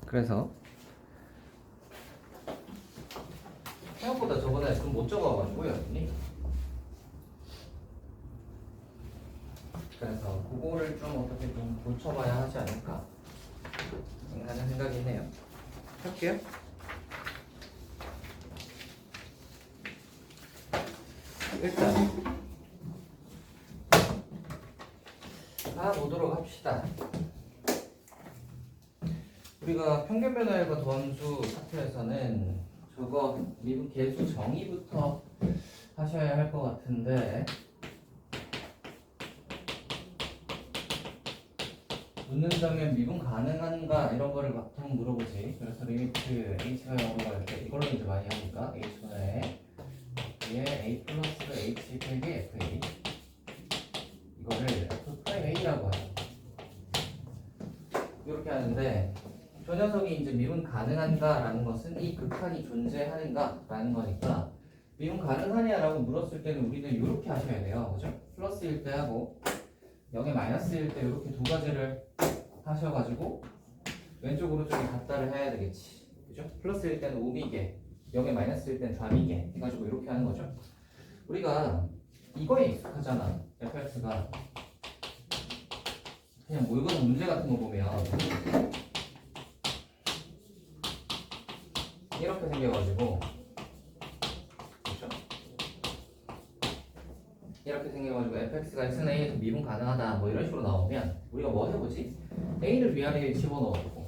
그래서 생각보다 저번에 좀 못 적어가지고요. 그래서 그거를 좀 어떻게 좀 고쳐봐야 하지 않을까 하는 생각이 있네요. 할게요. 일단 보도록 합시다. 우리가 평균 변화율과 도함수 파트에서는 저거 미분 계수 정의부터 하셔야 할 것 같은데 묻는다면 미분 가능한가 이런 거를 보통 물어보지. 그래서 리미트 h가 0으로 갈 때 이걸로 이제 많이 하니까 h분의 얘 a 플러스 h 빼기 fa 이거를 f 프라임 a라고 해요. 이렇게 하는데 저 녀석이 이제 미분 가능한가라는 것은 이 극한이 존재하는가라는 거니까 미분 가능하냐라고 물었을 때는 우리는 이렇게 하셔야 돼요. 그죠? 플러스일 때 하고 0에 마이너스일 때 이렇게 두 가지를 하셔가지고 왼쪽 오른쪽에 갖다를 해야 되겠지. 그죠? 플러스일 때는 우미계, 0에 마이너스일 때는 좌미계 해가지고 이렇게 하는 거죠. 우리가 이거에 익숙하잖아. fx가 그냥 뭐 이거는 문제 같은 거 보면 이렇게 생겨가지고 그렇죠? 이렇게 생겨가지고 fx가 x는 a에서 미분 가능하다 뭐 이런 식으로 나오면 우리가 뭐 해보지? a를 위아래에 집어넣어주고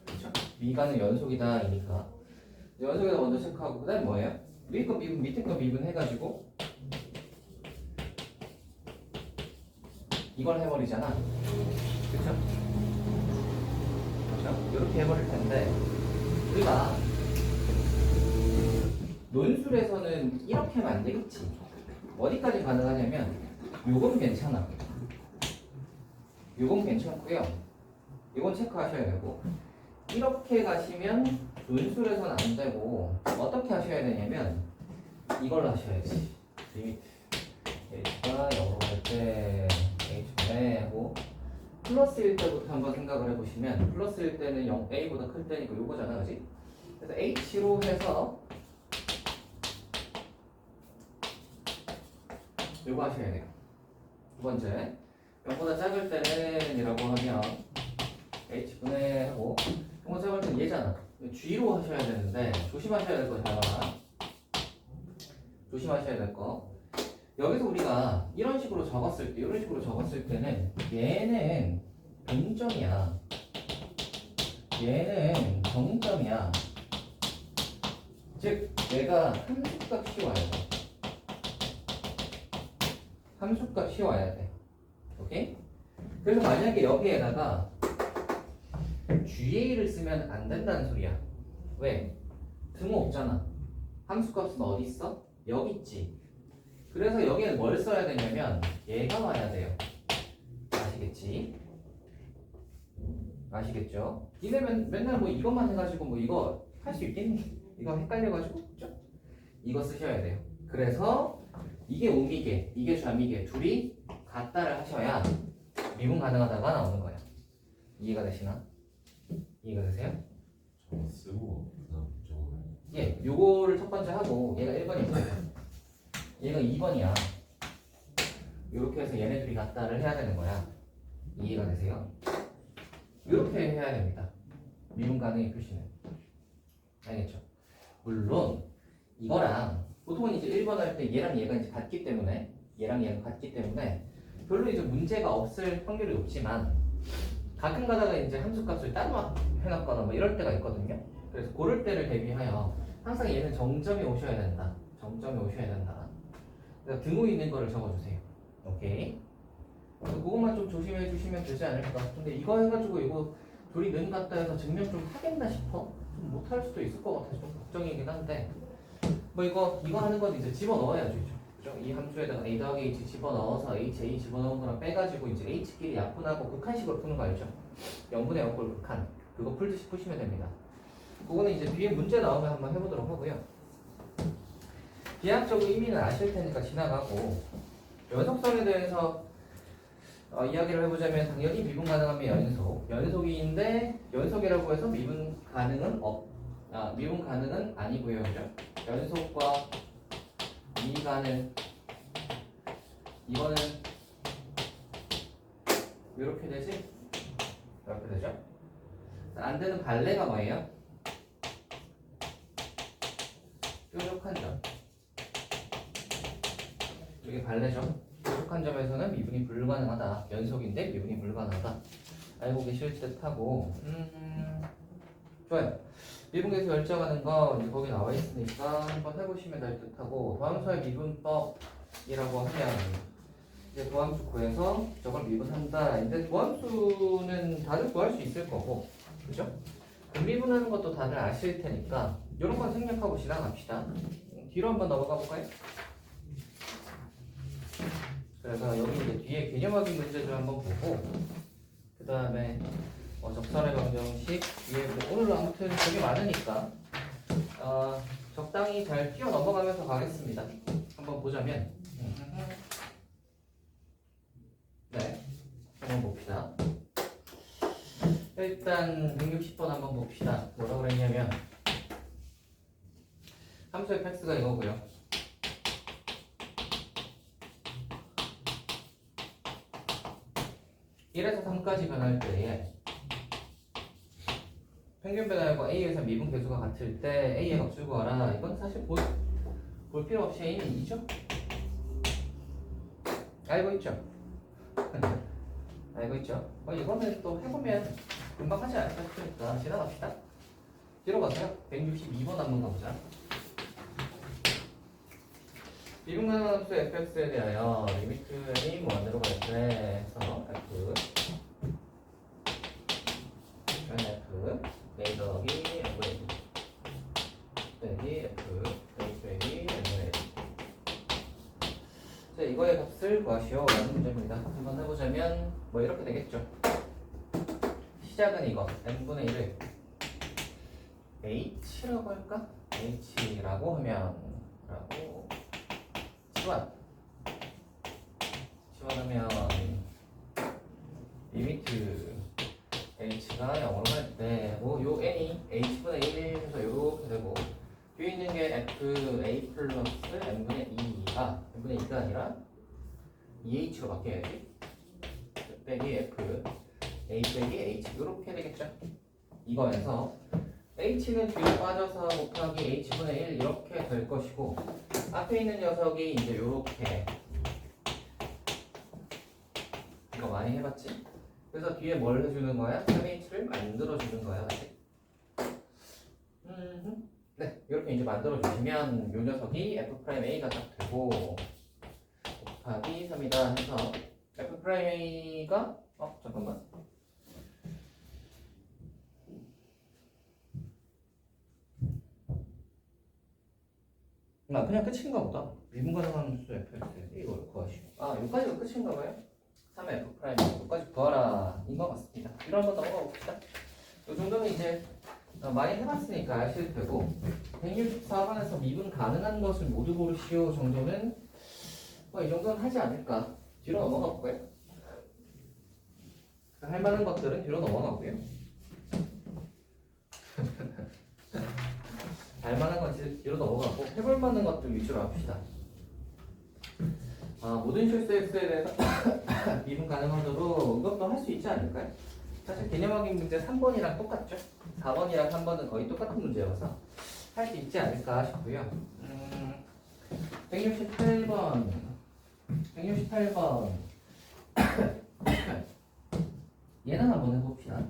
그렇죠? 미가는 연속이다 이니까 연속에다 먼저 체크하고 그 다음에 뭐예요? 위에 거 미분 밑에 거 미분 해가지고 이걸 해버리잖아. 그쵸? 그쵸? 이렇게 해버릴 텐데 우리가 논술에서는 이렇게 하면 안 되겠지. 어디까지 가능하냐면 요건 괜찮아. 요건 괜찮고요. 요건 체크하셔야 되고 이렇게 가시면 논술에서는 안 되고 어떻게 하셔야 되냐면 이걸 하셔야지. 리미트 h가 0으로 갈 때 h분의 하고 플러스일 때부터 한번 생각을 해보시면 플러스일 때는 0, a보다 클 때니까 요거잖아, 그지? 그래서 h로 해서 요거 하셔야 돼요. 두 번째 0보다 작을 때는 이라고 하면 h분의 하고 0보다 작을 때는 얘잖아. g로 하셔야 되는데 조심하셔야 될 거 잘 봐라. 조심하셔야 될 거. 여기서 우리가 이런 식으로 적었을 때, 이런 식으로 적었을 때는 얘는 동점이야. 얘는 정점이야. 즉, 얘가 함수값이 와야 돼. 함수값이 와야 돼. 오케이? 그래서 만약에 여기에다가 GA를 쓰면 안 된다는 소리야. 왜? 등호 없잖아. 함수값은 어디 있어? 여기 있지. 그래서 여기에 뭘 써야 되냐면 얘가 와야 돼요. 아시겠지? 아시겠죠? 니네 맨날 뭐 이것만 해가지고 뭐 이거 할 수 있겠니? 이거 헷갈려가지고 그죠? 이거 쓰셔야 돼요. 그래서 이게 우미계, 이게 좌미계 둘이 같다를 하셔야 미분 가능하다가 나오는 거야. 이해가 되시나? 이해가 되세요? 저거 쓰고 그다음 저거 예, 요거를 첫 번째 하고 얘가 1번이고 얘가 2번이야. 요렇게 해서 얘네들이 같다를 해야 되는 거야. 이해가 되세요? 요렇게 해야 됩니다. 미분 가능의 표시는. 알겠죠? 물론 이거랑 보통은 이제 1번 할 때 얘랑 얘가 이제 같기 때문에 얘랑 얘가 같기 때문에 별로 이제 문제가 없을 확률이 높지만 가끔 가다가 이제 함수값을 따로 해놨거나 뭐 이럴 때가 있거든요. 그래서 그럴 때를 대비하여 항상 얘는 정점이 오셔야 된다. 정점이 오셔야 된다. 그래서 등호 있는 거를 적어주세요. 오케이. 그래서 그것만 좀 조심해 주시면 되지 않을까. 근데 이거 해가지고 이거 둘이 는 같다 해서 증명 좀 하겠나 싶어. 좀 못할 수도 있을 것 같아서 좀 걱정이긴 한데 뭐 이거 하는 건 이제 집어 넣어야죠. 그죠? 이 함수에다가 a 더하기 h 집어 넣어서 h, a 집어 넣은 거랑 빼가지고 이제 h끼리 약분하고 극한식으로 푸는 거 알죠? 0분의 0꼴 극한. 그거 풀듯이 푸시면 됩니다. 그거는 이제 뒤에 문제 나오면 한번 해보도록 하고요. 비약적 의미는 아실 테니까 지나가고 연속성에 대해서 이야기를 해보자면 당연히 미분 가능하면 연속인데 연속이라고 해서 미분 가능은 미분 가능은 아니고요, 그죠? 연속과 미가능 이거는 이렇게 되지? 이렇게 되죠? 안 되는 발레가 뭐예요? 뾰족한 점. 이게 발레죠. 뾰족한 점에서는 미분이 불가능하다. 연속인데 미분이 불가능하다. 알고 계실 듯하고. 좋아요. 미분계수 결정하는 거 이제 거기 나와 있으니까 한번 해보시면 될 듯하고, 도함수의 미분법이라고 하면 이제 도함수 구해서 저걸 미분한다. 이제 도함수는 다들 구할 수 있을 거고, 그죠? 미분하는 것도 다들 아실 테니까 이런 건 생략하고 지나갑시다. 뒤로 한번 넘어가 볼까요? 그래서 여기 이제 뒤에 개념학인 문제들 한번 보고, 그 다음에 적선의 방정식 뒤에 오늘 아무튼 되게 많으니까 적당히 잘 뛰어 넘어가면서 가겠습니다. 한번 보자면 네, 한번 봅시다. 일단 160번 한번 봅시다. 뭐라고 그랬냐면 함수의 fx가 이거고요. 1에서 3까지 변할 때에 평균 변화율과 A에서 미분 계수가 같을 때 A의 값을 구하라. 이건 사실 볼 필요 없이 A는 2죠? 알고 있죠? 알고 있죠? 이거는 또 해보면 금방 하지 않을까 싶으니까 지나갑시다. 뒤로 가세요. 162번 한번 가보자. 미분 가능한 함수 fx에 대하여 리미트 n이 1으로 갈 때 해서 f a 더하기 n분의 2 빼기 f a 빼기 n분의 1. 자, 이거의 값을 구하시오 라는 문제입니다. 한번 해보자면 뭐 이렇게 되겠죠. 시작은 이거 n분의 1을 h라고 할까? h라고 하면 치환하면 리미트 h가 0으로 갈 때 요 n이 h분의 1 해서 요렇게 되고, 뒤에 있는 게 fa 플러스 n분의 2가 아니라 2h로 바뀌어야지. 빼기 f a 빼기 h 요렇게 되겠죠. 이거에서 h는 뒤로 빠져서 곱하기 h분의 1 이렇게 될 것이고, 앞에 있는 녀석이 이제 요렇게, 이거 많이 해봤지? 그래서 뒤에 뭘 해주는 거야? 3h를 만들어주는 거야. 네, 이렇게 이제 만들어주시면 요 녀석이 f'a가 딱 되고, 곱하기 3이다 해서 f'a가 잠깐만, 그냥 끝인가 보다. 미분 가능한 함수 fx 이걸 구하시오. 여기까지가 끝인가 봐요. 3f' 여기까지 구하라 인 것 같습니다. 이거 한번 넘어가 봅시다. 이 정도는 이제 많이 해봤으니까 아실 테고, 164번에서 미분 가능한 것을 모두 고르시오 정도는 이 정도는 하지 않을까. 뒤로 넘어가 볼까요? 할 만한 것들은 뒤로 넘어가고요. 할 만한 건 뒤로 넘어가고 해볼 만한 것들 위주로 합시다. 모든 실수 x에 대해서 미분 가능하도록 이것도 할 수 있지 않을까요? 사실 개념학인 문제 3번이랑 똑같죠? 4번이랑 3번은 거의 똑같은 문제여서 할 수 있지 않을까 싶고요. 168번 얘는 한번 해봅시다.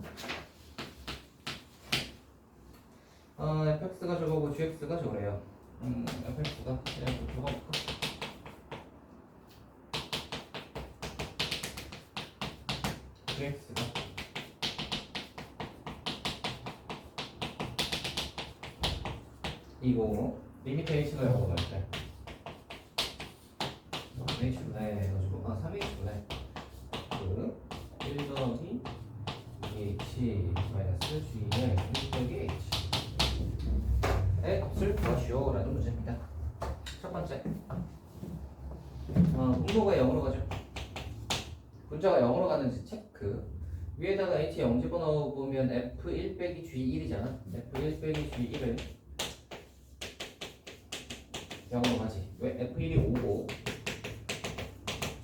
fx가 저거고 gx가 저거래요. fx가 그냥 적어볼까? gx가 이거 리미트 h가 0으로 갈 때 h분의 해가지고 3h분의 1 더하기 2h 마이너스 g의 1 더하기 h 의 값을 구하시오 라는 문제입니다. 첫 번째, 분모가 0으로 가죠. 분자가 0으로 가는지 체크. 위에다가 h 0 집어넣어 보면 f1 빼기 g1이잖아. f1 빼기 g1을 0으로 가지. 왜? f1이 5고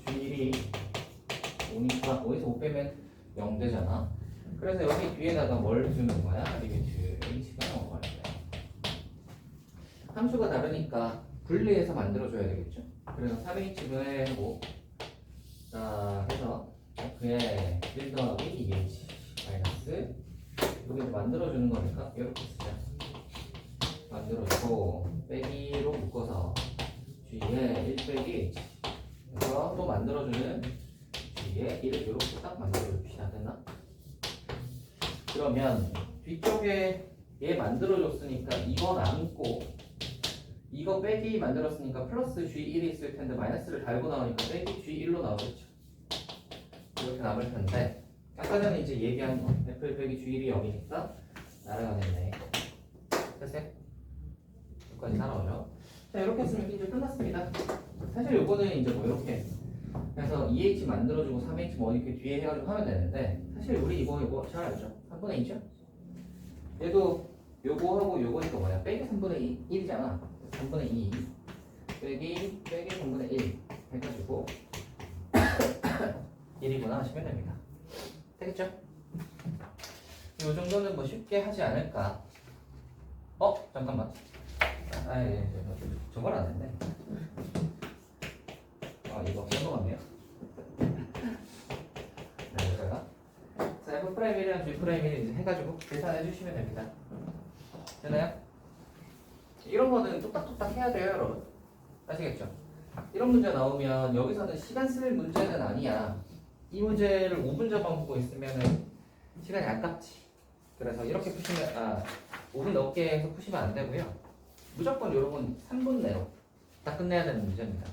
g1이 5니까 5에서 5 빼면 0 되잖아. 그래서 여기 뒤에다가 뭘 주는 거야? 리미트 h가 0으로 가는 거야. 함수가 다르니까 분리해서 만들어줘야 되겠죠. 그래서 3h 분해하고 자 해서 f의 1 더하기 2h 마이너스 여기 만들어주는 거니까 이렇게 쓰자. 만들어주고 빼기로 묶어서 g에 1 빼기 h 그래서 또 만들어주는 g에 1을 이렇게 딱 만들어줍시다. 됐나? 그러면 뒤쪽에 얘 만들어줬으니까 이거 남고 이거 빼기 만들었으니까 플러스 G1이 있을 텐데 마이너스를 달고 나오니까 빼기 G1로 나오겠죠. 이렇게 남을 텐데 아까 전에 이제 얘기한 거 F1 빼기 G1이 0이니까 날아가겠네. 됐어요? 여기까지 따라오죠. 자 이렇게 했으면 이제 끝났습니다. 사실 요거는 이제 뭐 이렇게 해서 2H 만들어주고 3H 뭐 이렇게 뒤에 해가지고 하면 되는데 사실 우리 이거 잘 알죠? 3분의 2죠? 얘도 요거하고 요거니까 뭐야? 빼기 3분의 1이잖아. 3분의 2 빼기 3분의 1 해가지고 1이구나 하시면 됩니다. 되겠죠? 이 정도는 뭐 쉽게 하지 않을까. 잠깐만. 저걸 안 했네. 이거 넘어갔네요. 네, 여기다가 자, F 프라임이랑 G 프라임을 이제 해가지고 계산해 주시면 됩니다. 되나요? 이런 거는 뚝딱뚝딱 해야 돼요, 여러분. 아시겠죠? 이런 문제 나오면 여기서는 시간 쓸 문제는 아니야. 이 문제를 5분자만 보고 있으면은 시간이 아깝지. 그래서 이렇게 푸시면 5분 넘게 해서 푸시면 안 되고요. 무조건 여러분 3분 내로 딱 끝내야 되는 문제입니다.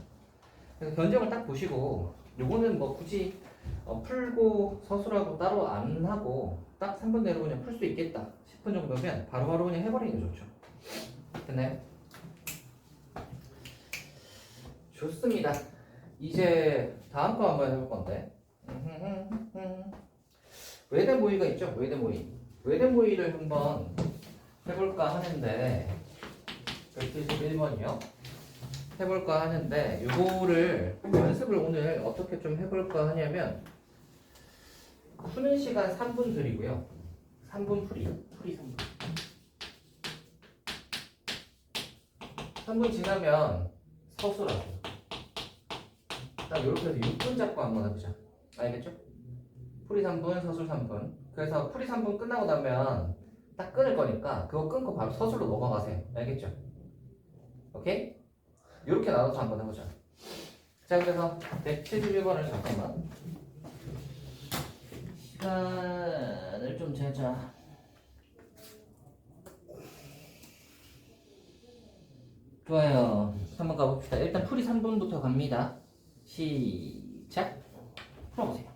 그래서 견적을 딱 보시고 요거는 뭐 굳이 풀고 서술하고 따로 안 하고 딱 3분 내로 그냥 풀 수 있겠다 싶은 정도면 바로바로 그냥 해버리는 게 좋죠. 됐나요? 좋습니다. 이제 다음 거 한번 해볼 건데 외대 모의가 있죠? 외대 모의. 외대 모의를 한번 해볼까 하는데 171번이요. 해볼까 하는데 요거를 연습을 오늘 어떻게 좀 해볼까 하냐면 푸는 시간 3분 드리고요. 3분 풀이 3분. 3분 지나면 서술하세요. 딱 이렇게 해서 6분 잡고 한번 해보자. 알겠죠? 풀이 3분, 서술 3분. 그래서 풀이 3분 끝나고 나면 딱 끊을 거니까 그거 끊고 바로 서술로 넘어가세요. 알겠죠? 오케이? 이렇게 나눠서 한번 해보자. 자, 그래서 171번을 잠깐만 시간을 좀 재자. 좋아요. 한번 가봅시다. 일단 풀이 3분부터 갑니다. 시작. 풀어보세요.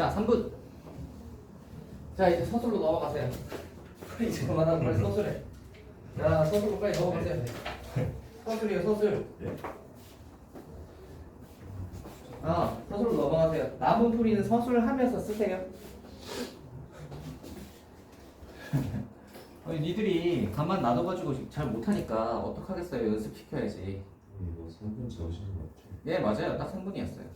자, 3분. 자, 이제 서술로 넘어가세요. 이제 그만하고 빨리 서술해. 자, 서술로 빨리 넘어가세요. 서술이에요, 서술. 예? 아, 서술로 넘어가세요. 남은 풀이는 서술하면서 쓰세요. 아니, 니들이 가만 놔둬가지고 잘 못하니까 어떡하겠어요. 연습시켜야지. 이거 3분 재우시는 거 맞죠? 네, 맞아요. 딱 3분이었어요.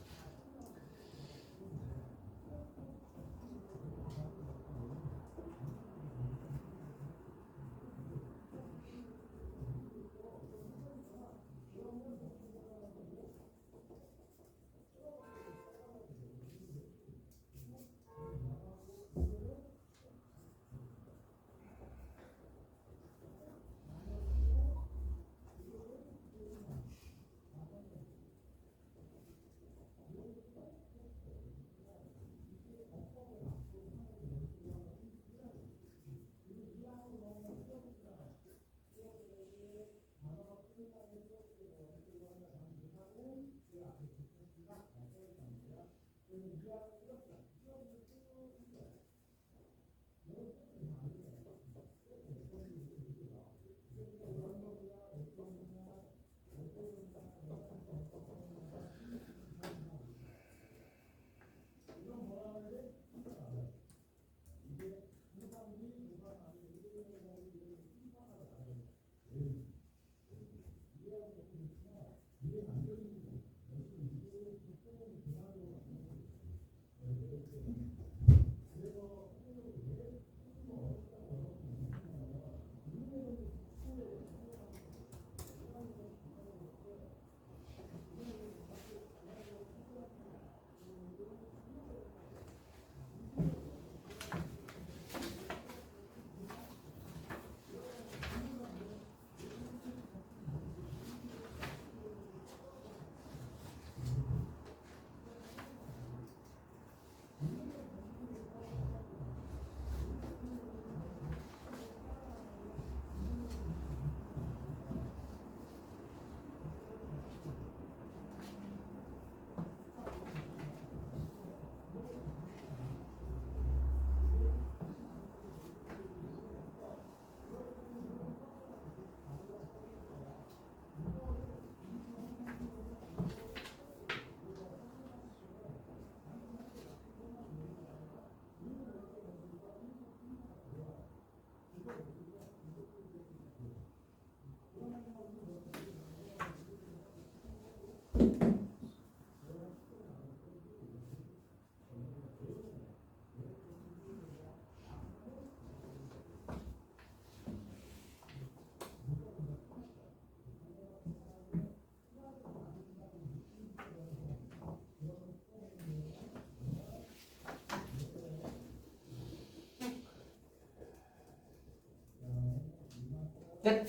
끝.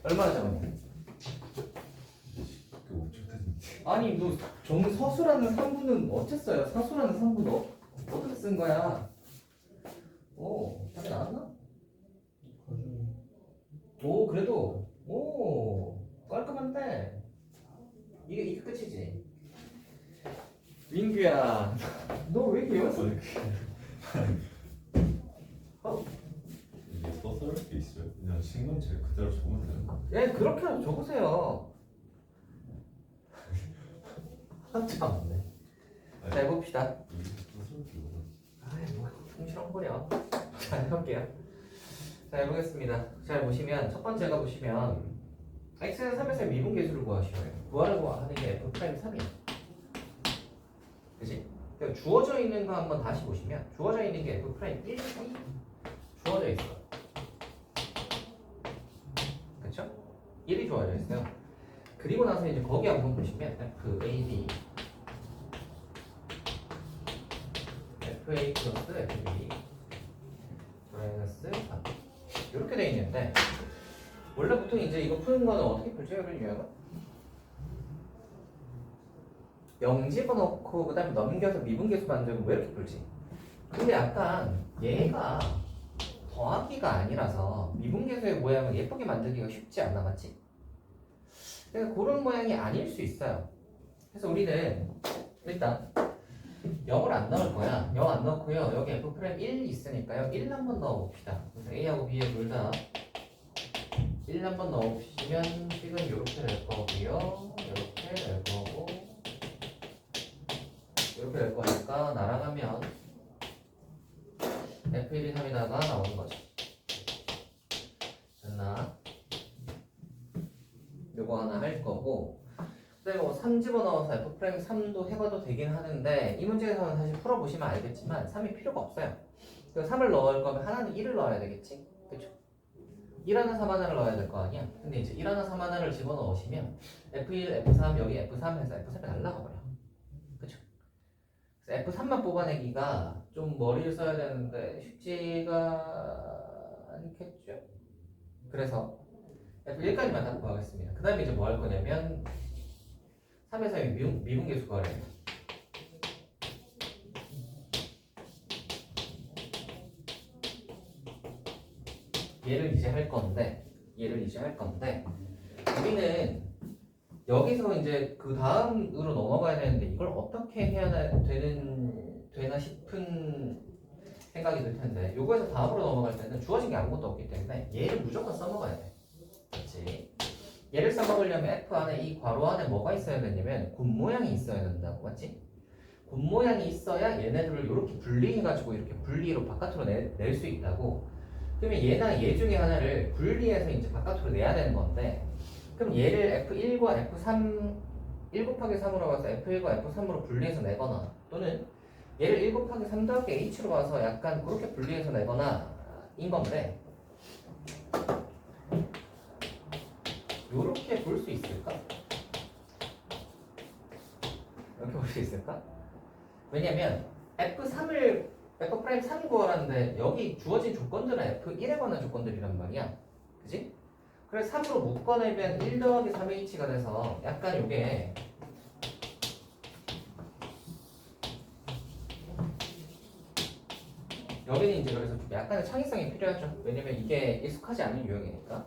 얼마나 잡았냐? 그 5초 됐는데. 아니, 너 서술하는 3분은 어땠어요? 서술하는 3분 어떻게 쓴 거야? 오, 답이 나왔나? 오, 그래도 오 깔끔한데 이게 끝이지. 민규야, 너 왜 이렇게 연습? 이게 써서 게 있어요? 그냥 신문지를 그대로 적으면 되는 거. 예, 그렇게 적으세요. 참네. 자, 해봅시다. 이게 써서 기억은. 아이, 뭐 충실한거려. 자, 해볼게요. 자, 해보겠습니다. 잘 보시면 첫 번째가 보시면 x는 3에서 미분계수를 구하시오요. 구하라고 하는 게 f'3이야. 그치? 그럼 주어져 있는 거 한번 다시 보시면 주어져 있는 게 f'1이 주어져 있어. 그쵸? 1이 주어져 있어요. 그리고 나서 이제 거기 한번 보시면 FAB FA 플러스 FB 마이너스 3 이렇게 돼 있는데 원래 보통 이제 이거 푸는 거는 어떻게 풀죠? 여러분 유형은? 0 집어넣고 그 다음에 넘겨서 미분계수 만들고 왜 이렇게 풀지? 근데 약간 얘가 더하기가 아니라서 미분계수의 모양을 예쁘게 만들기가 쉽지 않아, 맞지? 그래서 그런 모양이 아닐 수 있어요. 그래서 우리는 일단 0을 안 넣을 거야. 0 안 넣고요. 여기 F 프라임 1 있으니까요. 1 한번 넣어봅시다. 그래서 A하고 B에 둘 다 1 한번 넣어보시면 식은 이렇게 될 거고요. 이렇게 될 거고 이렇게 될 거니까 날아가면 F1이 3이다가 나오는 거죠. 됐나? 요거 하나 할 거고 근데 뭐 3 집어넣어서 F 프라임 3도 해봐도 되긴 하는데 이 문제에서는 사실 풀어보시면 알겠지만 3이 필요가 없어요. 3을 넣을 거면 하나는 1을 넣어야 되겠지? 그쵸? 1 하나 3 하나를 넣어야 될 거 아니야? 근데 이제 1 하나 3 하나를 집어넣으시면 F1, F3 여기 F3 해서 F3이 날라가 버려. 그쵸? 그래서 F3만 뽑아내기가 좀 머리를 써야 되는데 쉽지가 않겠죠? 그래서 F1까지만 다 구하겠습니다. 그 다음에 이제 뭐 할 거냐면 3에서 미분계수 구하래요. 얘를 이제 할 건데 우리는 여기서 이제 그 다음으로 넘어가야 되는데 이걸 어떻게 해야 되나 싶은 생각이 들 텐데 요거에서 다음으로 넘어갈 때는 주어진 게 아무것도 없기 때문에 얘를 무조건 써먹어야 돼. 그렇지? 얘를 써먹으려면 F 안에 이 괄호 안에 뭐가 있어야 되냐면 곱 모양이 있어야 된다고, 맞지? 곱 모양이 있어야 얘네들을 이렇게 분리해가지고 이렇게 분리로 바깥으로 낼 수 있다고. 그러면 얘나 얘 중에 하나를 분리해서 이제 바깥으로 내야 되는 건데 그럼 얘를 F1과 F3 1 곱하기 3으로 가서 F1과 F3으로 분리해서 내거나 또는 얘를 1 곱하기 3 더하기 H로 가서 약간 그렇게 분리해서 내거나 인 건데 요렇게 볼 수 있을까? 이렇게 볼 수 있을까? 왜냐면 F3을 F'3 구하라는데 여기 주어진 조건들은 F1에 관한 조건들이란 말이야. 그지? 그래서 3으로 묶어내면 1 더하기 3H가 돼서 약간 요게 여기는 이제 그래서 좀 약간의 창의성이 필요하죠. 왜냐면 이게 익숙하지 않은 유형이니까.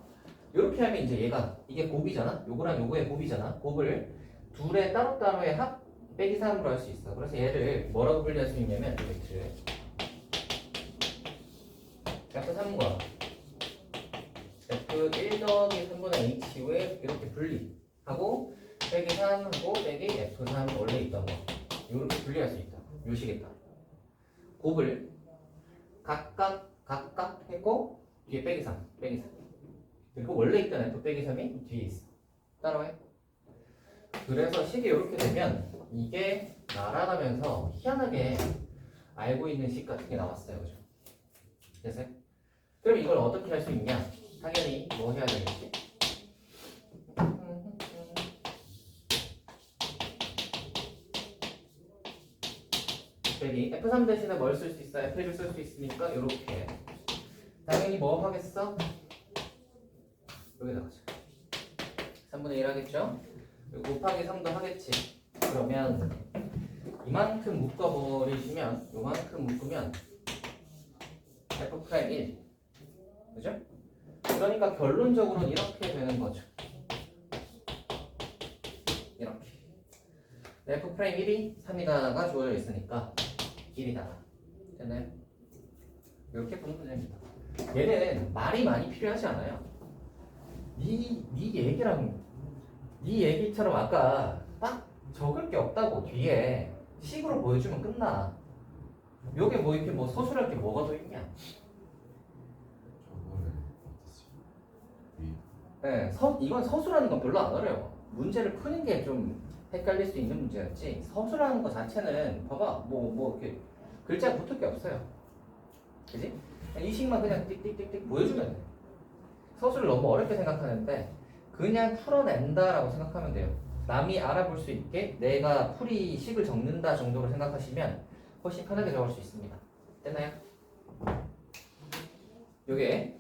이렇게 하면 이제 얘가 이게 곱이잖아. 요거랑 요거의 곱이잖아. 곱을 둘의 따로따로의 합 빼기 3으로 할 수 있어. 그래서 얘를 뭐라고 분리할 수 있냐면 이렇게 F3과 F1 더하기 3분의 H에 이렇게 분리하고 빼기 3하고 빼기 F3 원래 있던 거 이렇게 분리할 수 있다. 요식이다. 곱을 각각 했고 뒤에 빼기 3 그리고 원래 있던 F 빼기 3이 뒤에 있어. 따라와요? 그래서 식이 이렇게 되면 이게 날아가면서 희한하게 알고 있는 식 같은 게 나왔어요. 그죠? 됐어요? 그럼 이걸 어떻게 할 수 있냐? 당연히 뭐 해야 되겠지? 여기 F3 대신에 뭘 쓸 수 있어? F1을 쓸 수 있으니까 이렇게 당연히 뭐 하겠어? 여기다가 3분의 1 하겠죠? 그리고 곱하기 3도 하겠지. 그러면 이만큼 묶어버리시면 요만큼 묶으면 F'1 그죠? 그러니까 결론적으로는 이렇게 되는 거죠. 이렇게 F'1이 3이다가 주어져 있으니까 1이다. 됐나요? 이렇게 보면 됩니다. 얘는 말이 많이 필요하지 않아요. 네 얘기처럼 아까 딱 적을 게 없다고 뒤에 식으로 보여주면 끝나. 요게 뭐 이렇게 뭐 서술할 게 뭐가 더 있냐? 네, 이건 서술하는 건 별로 안 어려워. 문제를 푸는 게 좀 헷갈릴 수 있는 문제였지. 서술하는 거 자체는 봐봐 뭐 이렇게 글자 붙을 게 없어요. 그지? 이 식만 그냥 띡띡띡띡 보여주면 돼. 서술을 너무 어렵게 생각하는데 그냥 풀어낸다라고 생각하면 돼요. 남이 알아볼 수 있게 내가 풀이 식을 적는다 정도로 생각하시면 훨씬 편하게 적을 수 있습니다. 됐나요? 요게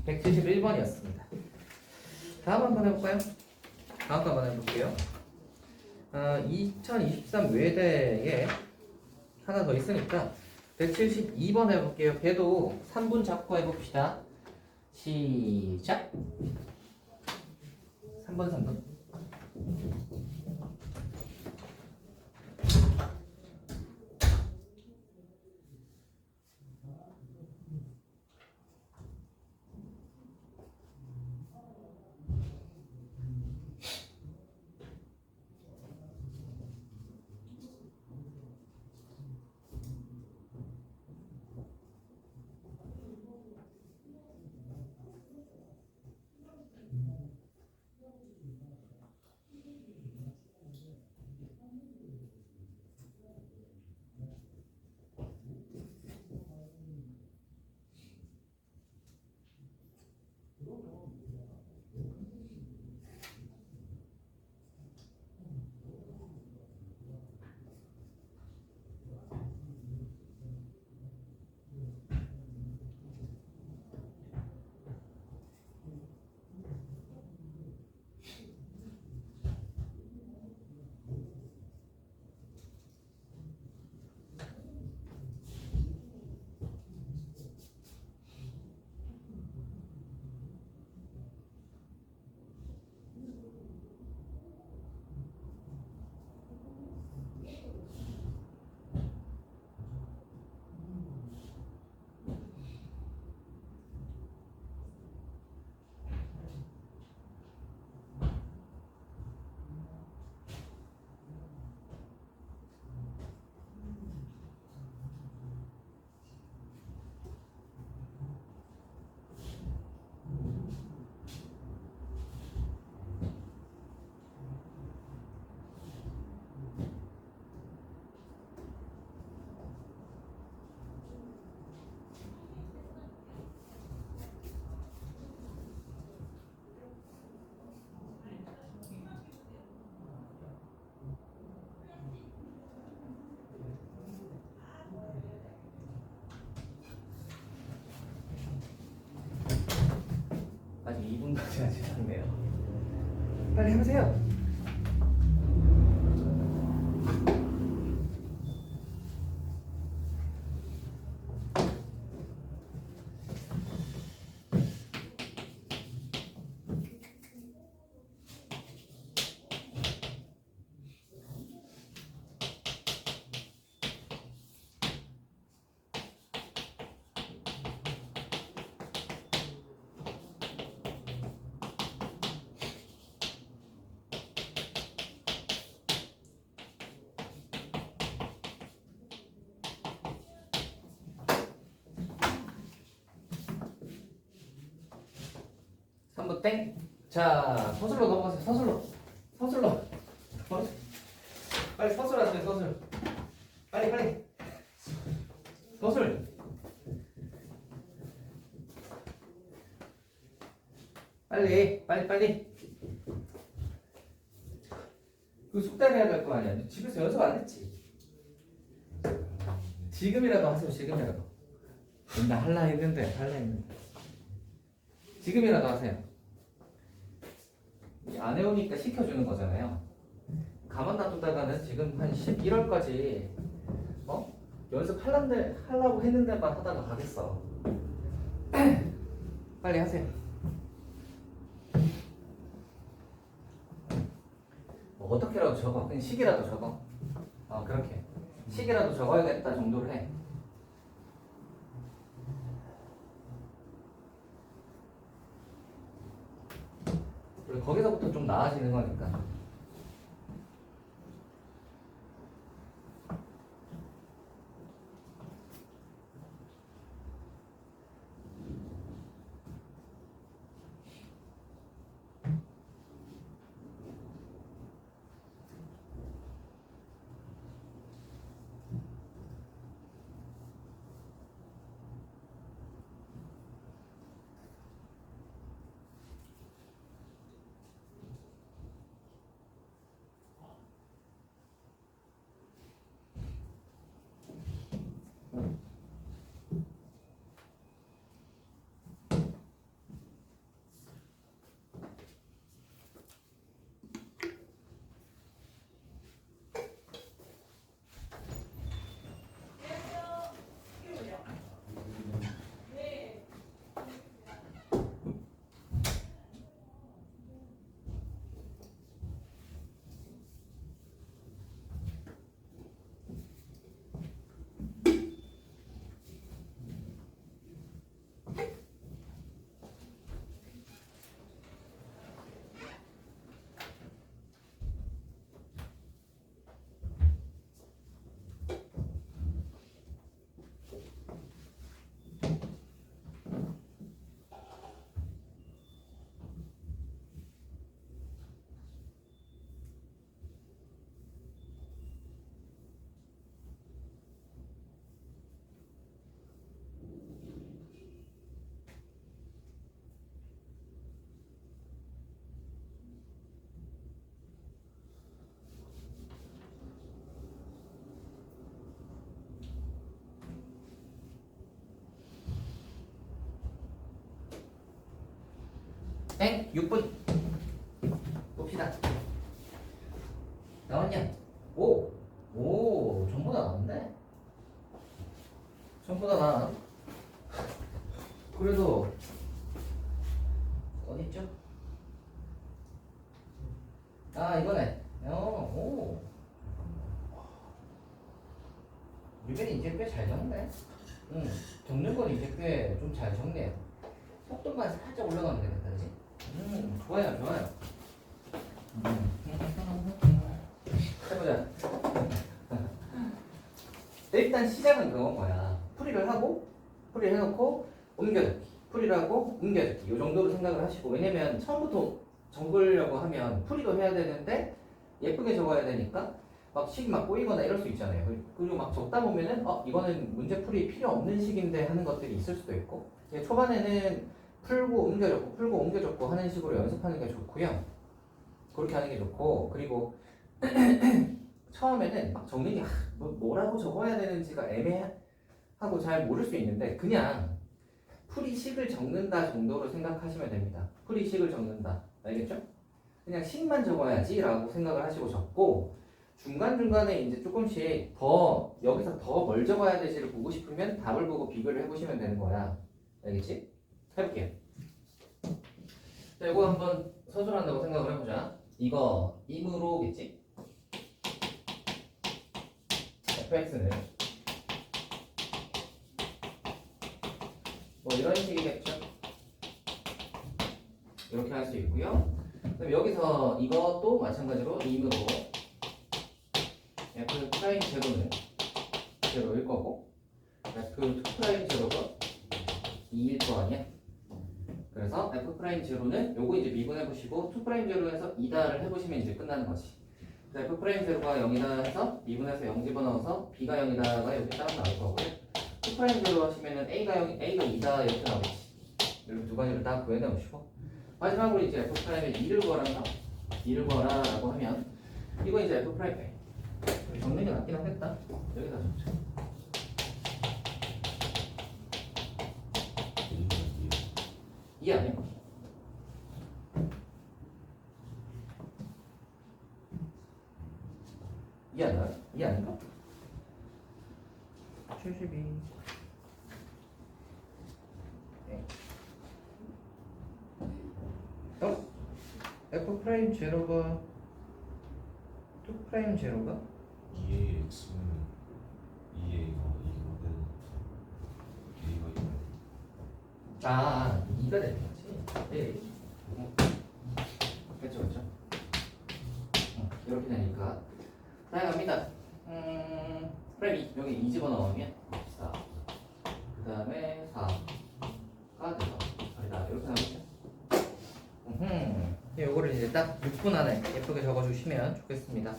171번이었습니다. 다음 한번 해볼까요? 다음 거 한번 해볼게요. 2023 외대에 하나 더 있으니까 172번 해볼게요. 걔도 3분 잡고 해봅시다. 시작! 3번 아직 2분도 지나지 않네요. 빨리 해보세요. 한번 땡. 자, 서술로 넘어가세요. 서술로. 빨리 서술하세요. 서술. 빨리. 서술. 빨리. 그 숙달해야 될 거 아니야. 집에서 연습 안 했지. 지금이라도 하세요. 지금이라도. 나 할라 했는데. 지금이라도 하세요. 안 해오니까 시켜주는 거잖아요. 가만 놔두다가는 지금 한 11월까지 하려고 했는데만 하다가 가겠어. 빨리 하세요. 뭐 어떻게라도 적어. 그냥 식이라도 적어. 그렇게. 식이라도 적어야겠다 정도로 해. 거기서부터 좀 나아지는 거니까. 땡 6분 봅시다. 나왔냐? 오 전부 다 나왔네. 전부 다 나왔. 그래도 어딨죠? 이거네. 오 유변이 이제 꽤 잘 적네. 적는 건 이제 꽤 좀 잘 적네요. 속도만 살짝 올라가면 되겠다, 그지? 좋아요. 해보자. 일단 시작은 그건 거야. 풀이를 해놓고 옮겨듣기. 풀이를 하고 옮겨듣기. 이 정도로 생각을 하시고. 왜냐면 처음부터 적으려고 하면 풀이도 해야 되는데 예쁘게 적어야 되니까 막 식이 막 꼬이거나 이럴 수 있잖아요. 그리고 막 적다 보면은 이거는 문제풀이 필요 없는 식인데 하는 것들이 있을 수도 있고. 초반에는 풀고 옮겨줬고 하는 식으로 연습하는 게 좋고요. 그렇게 하는 게 좋고, 그리고 처음에는 막 적는 게 뭐라고 적어야 되는지가 애매하고 잘 모를 수 있는데 그냥 풀이식을 적는다 정도로 생각하시면 됩니다. 풀이식을 적는다. 알겠죠? 그냥 식만 적어야지 라고 생각을 하시고 적고 중간중간에 이제 조금씩 더 여기서 더 뭘 적어야 되지를 보고 싶으면 답을 보고 비교를 해보시면 되는 거야. 알겠지? 해볼게요. 자, 이거 한번 서술한다고 생각을 해보자. 이거 임으로겠지? fx는 뭐 이런 식이겠죠? 이렇게 할 수 있고요. 그럼 여기서 이것도 마찬가지로 임으로 f 프라임 제로는 제로일 거고 f 2 프라임 제로가 2일 거 아니야? 그래서 f 프라임 제로는 요거 이제 미분해 보시고 2 프라임 제로에서 2다를 해보시면 이제 끝나는 거지. 그래서 f 프라임 제로가 0이다 해서 미분해서 0 집어넣어서 b가 0이다가 이렇게 따로 나올 거고요. 2 프라임 제로 하시면은 a가 0, a가 2다 이렇게 나오겠지. 이렇게 두 가지를 다 구해내 보시고 마지막으로 이제 f 프라임의 2를 구하란다. 2를 구하라라고 하면 이거 이제 f 프라임 적는 게 낫긴 하겠다. 여기다 적자. 이 아니야? 이 아니야? 이 아닌가? 72 f 프라임 제로가 2 프라임 제로가 2의 x는 2a가 2거든 a가 2가 2가 되는 거지. 네. 그렇죠, 그렇죠. 이렇게 되니까 자 갑니다. 프라임 2 여기 2 집어넣으면 4. 그 다음에 4가 돼서 아니다 이렇게 나오죠. 요거를 이제 딱 6분 안에 예쁘게 적어주시면 좋겠습니다.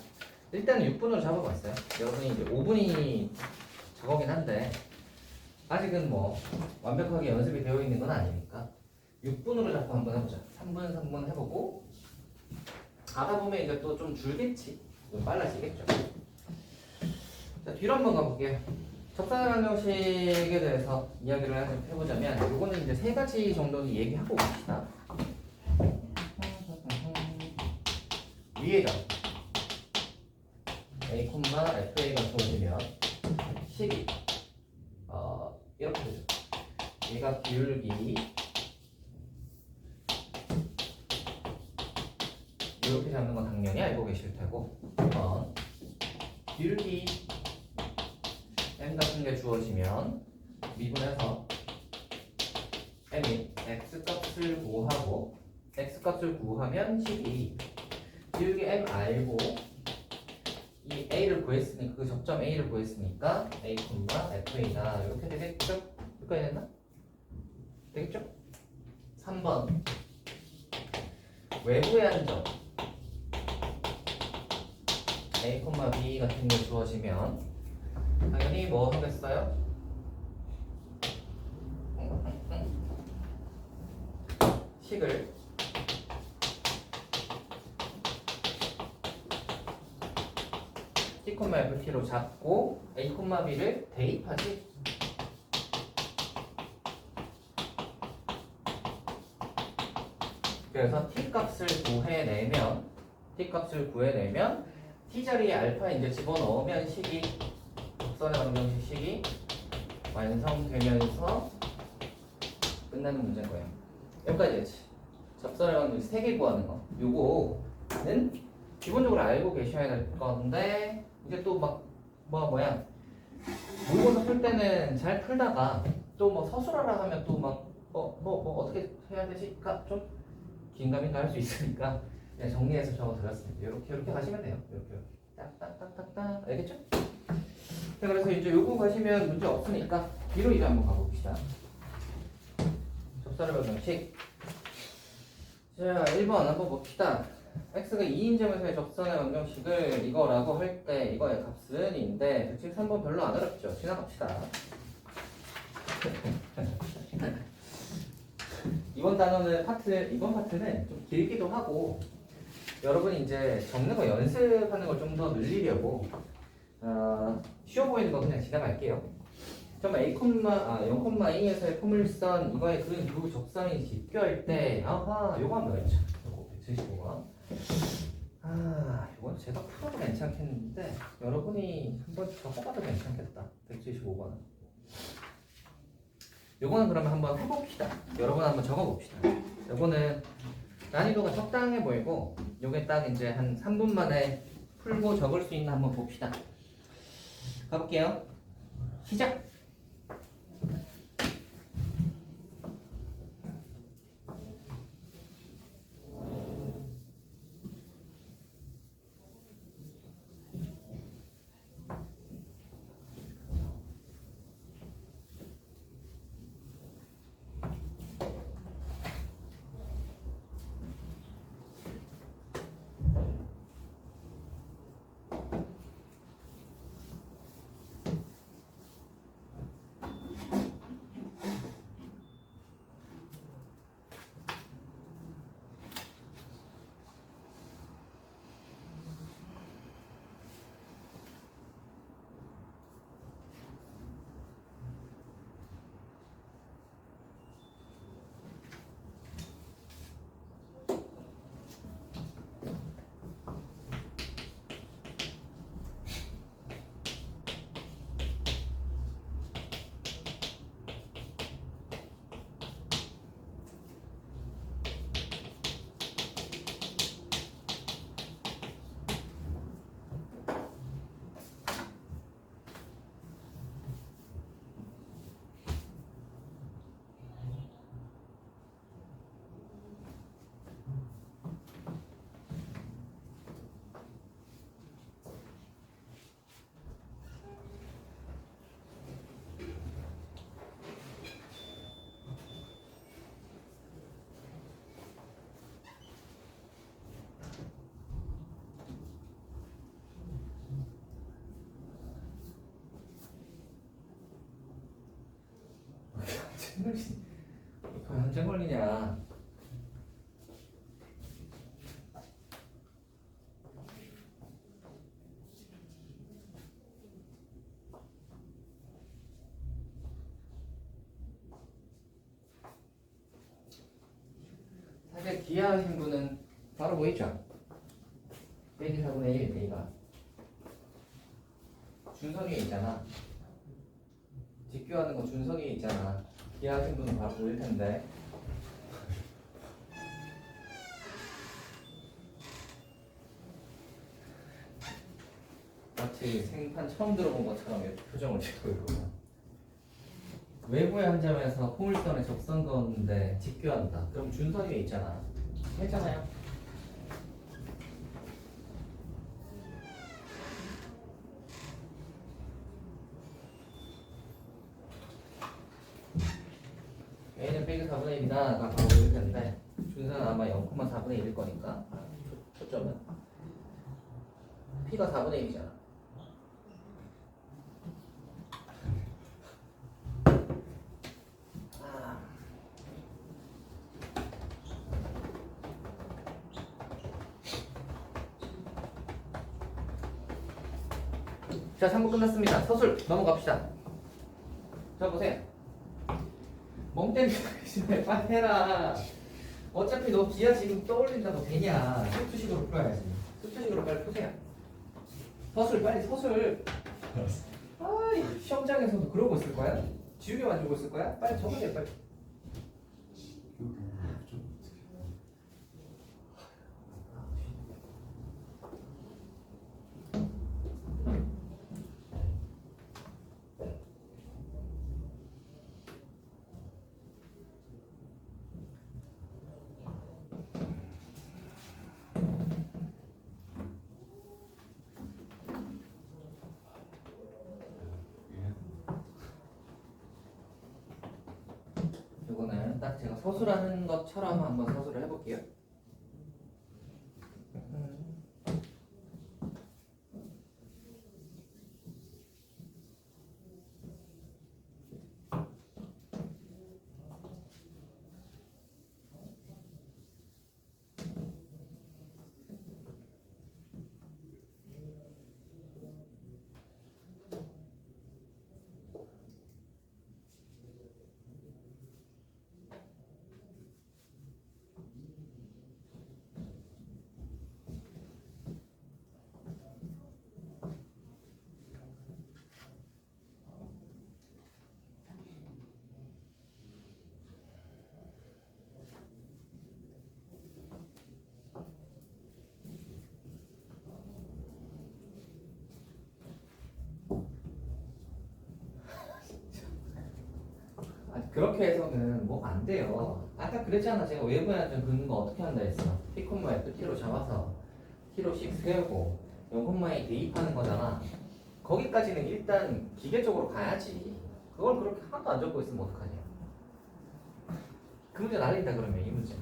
일단은 6분으로 잡아봤어요. 여러분이 이제 5분이 작업이긴 한데 아직은 뭐 완벽하게 연습이 되어 있는 건 아니니까 6분으로 잡고 한번 해보자. 3분 해보고 가다 보면 이제 또 좀 줄겠지. 좀 빨라지겠죠. 자, 뒤로 한번 가볼게요. 적산의 방정식에 대해서 이야기를 해보자면 요거는 이제 3가지 정도는 얘기하고 봅시다. 위에가 a, fa가 주어지면 식이 이렇게 되죠. 얘가 기울기 이렇게 잡는 건 당연히 알고 계실 테고 2번 기울기 m 같은 게 주어지면 미분해서 m이 x값을 구하고 x값을 구하면 식이 기울기 m 알고 이 a를 구했으니까 그 접점 a를 구했으니까 a, fa다 이렇게 되겠죠? 여기까지 됐나? 되겠죠? 3번 외부의 한점 a, b 같은 게 주어지면 당연히 뭐 하겠어요? 식을 t, ft로 잡고 a, b를 대입하지. 그래서 t 값을 구해내면 t 자리에 알파 이제 집어넣으면 식이 적선의 방정식 식이 완성되면서 끝나는 문제인 거예요. 여기까지지. 적선의 방정식 3개 구하는 거. 요거는 기본적으로 알고 계셔야 될 건데 이제 또 막 뭐야 모의고사 풀 때는 잘 풀다가 또 뭐 서술하라 하면 또 막 뭐 어떻게 해야 되지가 좀 긴가민가 할 수 있으니까 그냥 정리해서 적어드렸습니다. 이렇게 가시면 돼요. 이렇게 딱딱딱딱딱 알겠죠? 자, 그래서 이제 요거 가시면 문제 없으니까 뒤로 이제 한번 가봅시다. 적선의 방정식. 자, 1번 한번 봅시다. x가 2인 점에서의 적선의 방정식을 이거라고 할 때 이거의 값은 인데 솔직히 3번 별로 안 어렵죠. 지나갑시다. 이번 파트는 좀 길기도 하고 여러분이 이제 적는 거 연습하는 걸 좀 더 늘리려고 쉬워 보이는 거 그냥 지나갈게요. 자, 그러면 0,A에서의 포물선 이거의 그 적선이 직교할 때 아하 요거 한번 해보자. 요거 175번. 이건 제가 풀어도 괜찮겠는데 여러분이 한번 적어봐도 괜찮겠다. 175번. 요거는 그러면 한번 해봅시다. 여러분 한번 적어봅시다. 요거는 난이도가 적당해 보이고 요게 딱 이제 한 3분 만에 풀고 적을 수 있나 한번 봅시다. 가볼게요. 시작! 언제 걸리냐? 사실 기하하신 분은 바로 보이죠? 빼기 4분의 1 A가 준선 위에 있잖아. 직교하는 거 준선 위에 있잖아. 기하하신 분은 바로 보일 텐데. 마치 생판 처음 들어본 것처럼 이렇게 표정을 짓고 있고. 외부의 한 점에서 포물선에 접선 그었는데 직교한다. 그럼 준선 위에 있잖아. 했잖아요. A는 빼기 4분의 1이다. 아까 바로 보일 텐데 준선은 아마 0,4분의 1일 거니까 초점은 P가 4분의 1이잖아. 자, 3부 끝났습니다. 서술 넘어갑시다. 자, 보세요. 멍 때리지 말고 빨리 해라. 어차피 너 기하 지금 떠올린다고 되냐. 수투식으로 풀어야지. 수투식으로 빨리 푸세요. 서술 빨리 서술. 시험장에서도 그러고 있을 거야? 지우개 만들고 있을 거야? 빨리 적으세요 빨리. 이거는 딱 제가 서술하는 것처럼 한번 서술을 해볼게요. 그렇게 해서는 뭐 안 돼요. 아까 그랬잖아. 제가 외부에 좀 긋는 거 어떻게 한다 했어. T, FT로 잡아서 T로씩 세우고 0,에 대입하는 거잖아. 거기까지는 일단 기계적으로 가야지. 그걸 그렇게 하나도 안 적고 있으면 어떡하냐. 그 문제 날린다 그러면 이 문제.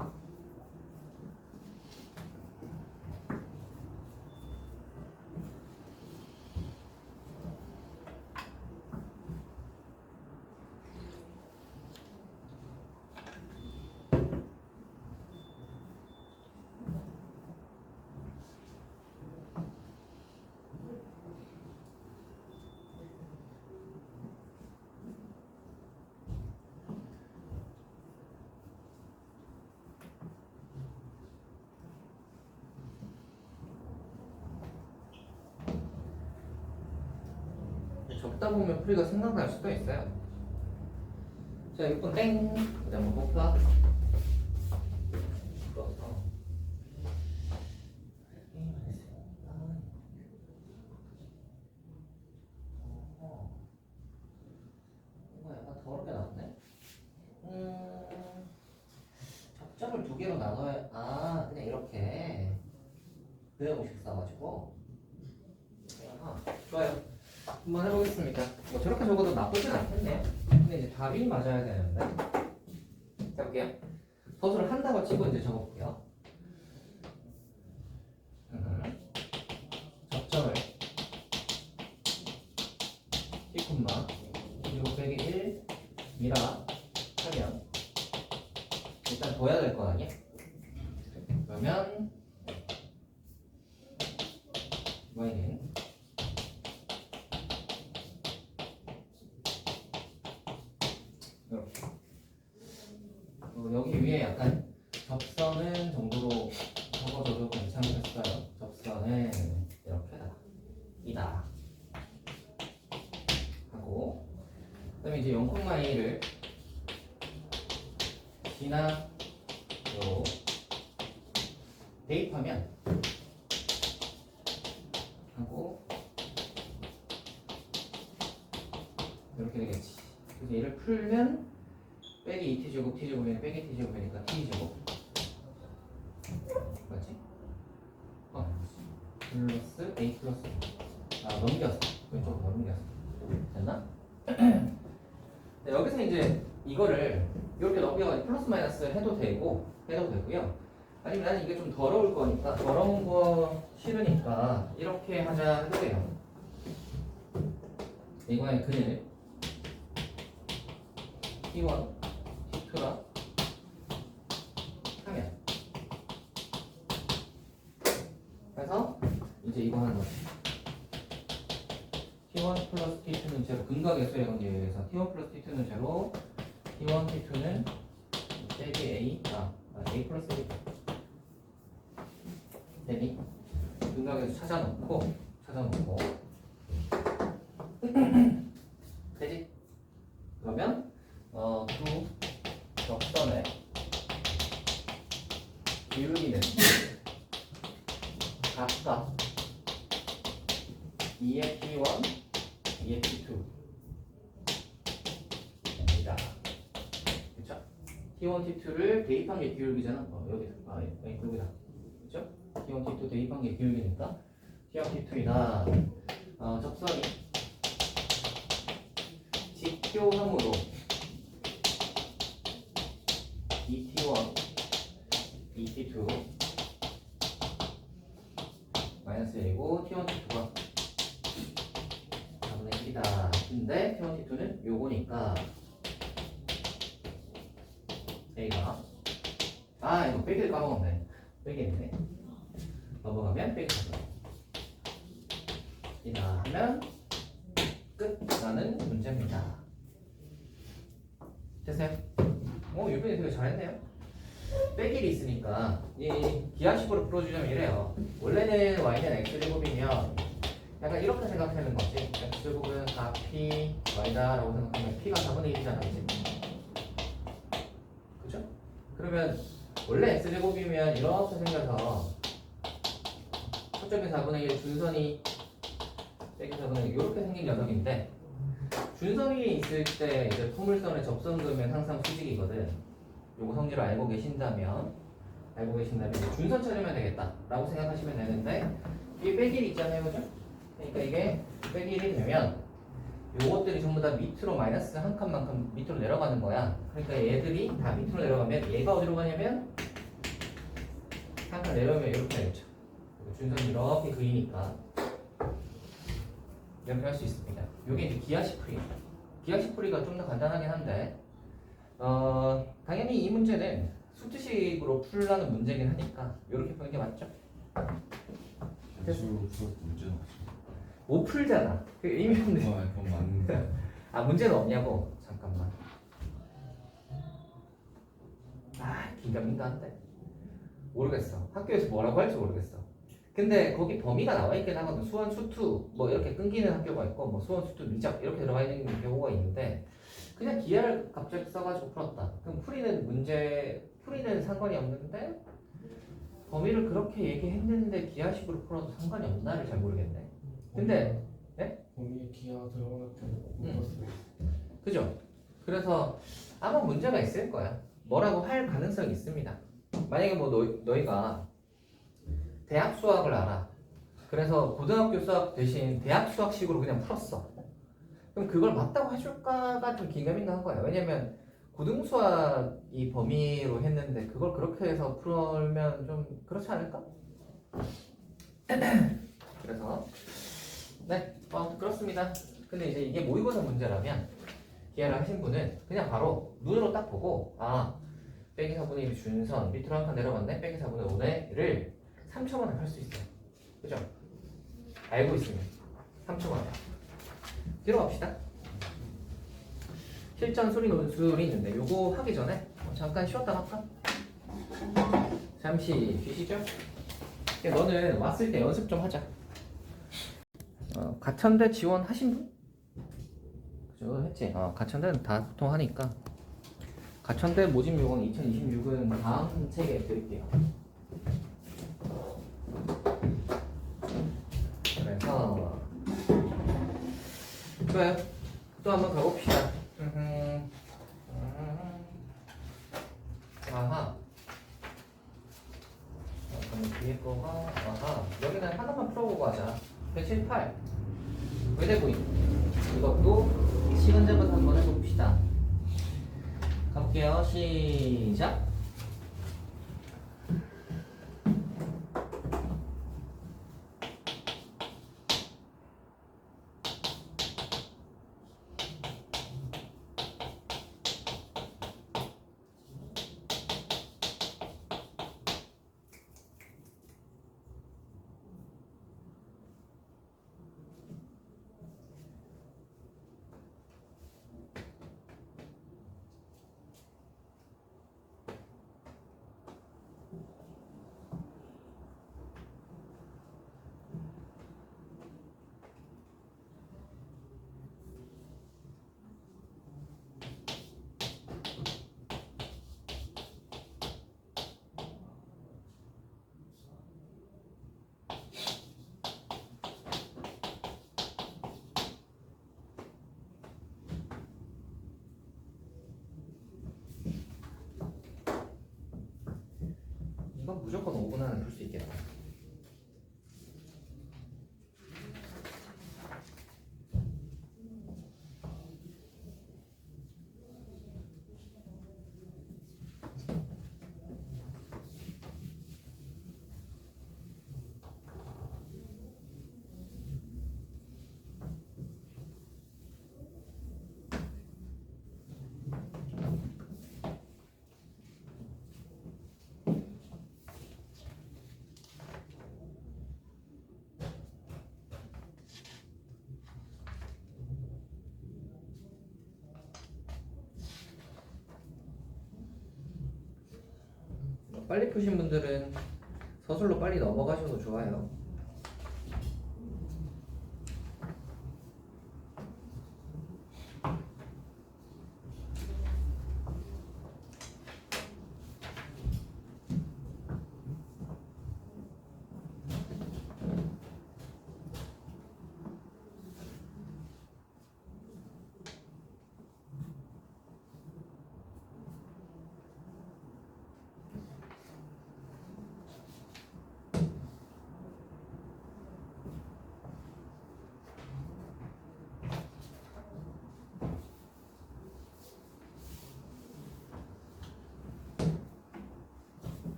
적다 보면 풀이가 생각날 수도 있어요. 자, 6번 땡. 이제 한번 볼까? 이거 약간 더럽게 나왔네. 접점을 두 개로 나눠야, 그냥 이렇게. 그래고식 써가지고. 좋아요. 한번 해보겠습니다. 뭐 저렇게 적어도 나쁘진 않겠네요. 근데 이제 답이 맞아야 되는데. 자, 볼게요. 서술을 한다고 치고 이제 적어볼게요. 접점을 T, 그리고 빼기 1이라 하면 일단 둬야 될 거 아니야? 그러면 y는 이렇게 여기 위에 약간 접선은 정도로 적어줘도 괜찮겠어요. 접선은 이렇게다가 이다 하고, 그 다음에 이제 0,2를 D나 로 대입하면 하고 이렇게 되겠지. 그래서 얘를 풀면 빼기 2t제곱 t제곱이면 빼기 t제곱이니까 t제곱 맞지? 플러스 a 플러스 넘겼어. 왼쪽으로 넘겼어. 됐나? 네, 여기서 이제 이거를 이렇게 넘겨가지고 플러스 마이너스 해도 되고요. 아니면 나는 이게 좀 더러울 거니까, 더러운 거 싫으니까 이렇게 하자 해도 돼요. 이거의 근을 T1, T2라 하면, 그래서 이제 이거 하는 거지. T1 플러스 T2는 제로, 근각의 수의 관계에 의해서 T1 플러스 T2는 제로, T1, T2는 빼기 A, A 플러스 A 대비 근각에서 찾아놓고 되지? 그러면 두 접선의 기울기는 각각 2의 T1, 2의 T2 입니다. 그쵸? T1, T2를 대입한 게 기울기잖아. 여기 여기다. 그쵸? T1, T2 대입한 게 기울기니까 T1, T2이다. 접선이 직교함으로 2T1, 2T2 마이너스 1이고 T1, T2가 4분의 1이다. 근데 T1, T2는 요거니까 A가 이거 빼기를 까먹었네. 빼기했네. 넘어가면 빼기 이나 하면 끝나는 문제입니다. 됐어요? 유빈이 되게 잘했네요. 빼기를 있으니까 이 기하식으로 풀어주자면 이래요. 원래는 y는 x제곱이면 약간 이렇게 생각하는 거지. x제곱은 4p y다 라고 생각하면 p가 4분의 1이잖아. 이제. 그죠? 그러면 원래 x제곱이면 이렇게 생겨서 초점이 4분의 1, 준선이 빼기 4분의 1 이렇게 생긴 녀석인데, 준성이 있을 때 이제 포물선의 접선 그면 항상 수직이거든. 요거 성질을 알고 계신다면 이제 준선 찾으면 되겠다라고 생각하시면 되는데 이게 빼길이 있잖아요, 그죠? 그러니까 이게 빼길이 되면 요것들이 전부 다 밑으로 마이너스 한 칸만큼 밑으로 내려가는 거야. 그러니까 얘들이 다 밑으로 내려가면 얘가 어디로 가냐면 한 칸 내려오면 이렇게 되겠죠. 준선이 이렇게 그리니까 이렇게 할 수 있습니다. 요게 이제 기하식 풀이가 좀 더 간단하긴 한데 당연히 이 문제는 수트식으로 풀라는 문제긴 하니까 이렇게 푸는 게 맞죠? 대수로 풀 문제는 없어. 못 풀잖아. 그 의미 없는. 그건 맞는데. 아 문제는 없냐고? 잠깐만. 긴가민가한데 모르겠어. 학교에서 뭐라고 할지 모르겠어. 근데 거기 범위가 나와 있긴 하거든. 수원 수투 뭐 이렇게 끊기는 학교가 있고 뭐 수원 수투 미적 이렇게 들어가 있는 경우가 있는데 그냥 기하를 갑자기 써가지고 풀었다. 그럼 풀이는 상관이 없는데 범위를 그렇게 얘기했는데 기하식으로 풀어도 상관이 없나를 잘 모르겠네. 근데 범위에 기하 들어가는 못 봤어요. 그죠? 그래서 아마 문제가 있을 거야. 뭐라고 할 가능성이 있습니다. 만약에 뭐 너희가 대학 수학을 알아. 그래서 고등학교 수학 대신 대학 수학식으로 그냥 풀었어. 그럼 그걸 맞다고 해줄까가 좀 긴가민가한 거야. 왜냐면 고등수학 이 범위로 했는데 그걸 그렇게 해서 풀면 좀 그렇지 않을까? 그래서 그렇습니다. 근데 이제 이게 모의고사 문제라면 기하를 하신 분은 그냥 바로 눈으로 딱 보고 빼기 4분의 1 준선 밑으로 한 칸 내려갔네. 빼기 4분의 5네를 3초 만에 할 수 있어요. 그죠? 알고 있으면 3초 만에. 뒤로 갑시다. 실전 수리 논술이 있는데 요거 하기 전에 잠깐 쉬었다 할까? 잠시 쉬시죠? 너는 왔을 때 연습 좀 하자. 가천대 지원하신 분? 그죠? 했지? 가천대는 다 보통 하니까 가천대 모집 요건 2026은 다음 책에 드릴게요. 그래서 좋아요. 또 한번 가봅시다. 그럼 뒤에 거가 여기는 하나만 풀어보고 하자. 178 외대부인 이것도 시간 잡아서 한번 해봅시다. 가볼게요. 시작. 이건 무조건 5분 안에 풀 수 있겠다. 빨리 푸신 분들은 서술로 빨리 넘어가셔도 좋아요.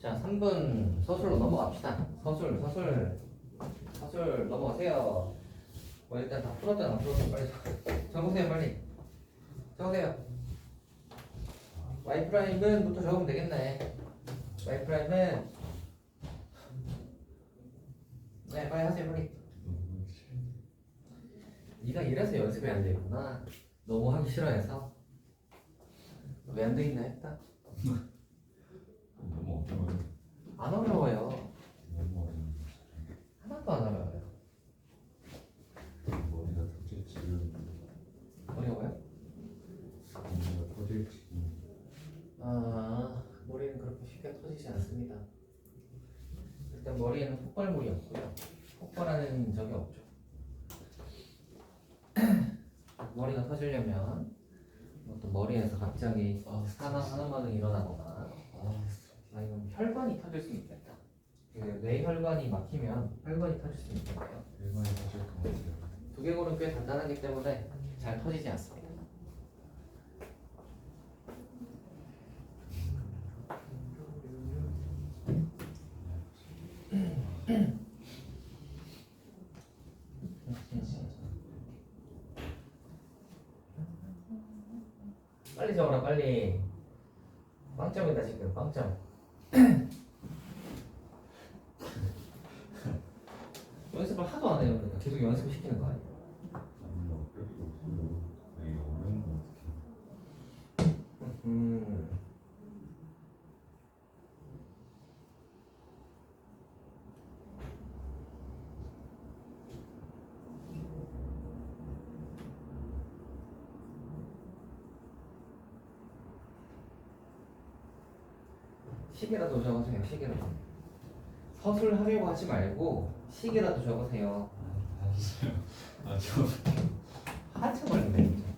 자, 3분 서술로 넘어갑시다. 서술 넘어가세요. 뭐 일단 다 풀었든 안 풀었든 빨리 적으세요, 빨리. 적으세요. y 프라임은부터 적으면 되겠네. y 프라임은 네, 빨리 하세요, 빨리. 네가 이래서 연습이 안 되구나. 너무 하기 싫어해서. 왜 안 되겠나 했다. 너무 어려워요. 안 어려워요. 너무 어려워요. 하나도 안 어려워요. 머리가 터질 지금 어려워요? 머리가 터질 지금 아, 머리는 그렇게 쉽게 터지지 않습니다. 일단 머리에는 폭발물이 없고요. 폭발하는 적이 없죠. 머리가 터지려면 어떤 머리에서 갑자기 산화반응이 일어나거나 아니면 혈관이 터질 수 있겠다. 뇌혈관이 막히면 혈관이 터질 수 있겠네요. 일반이 터질 것 같아요. 두개골은 꽤 단단하기 때문에 잘 터지지 않습니다. 빨리 적어라, 빨리. 빵점이다 지금, 빵점. 연습을 하도 안 해요. 그러니까 계속 연습을 시키는 거 아니에요? 아니 어쩔 수 없어요. 이게 어려운 거 어떡해. 시계라도 적으세요. 시계라도. 서술 하려고 하지 말고 시계라도 적으세요. 알았어요. 저 한참 걸리네 진짜.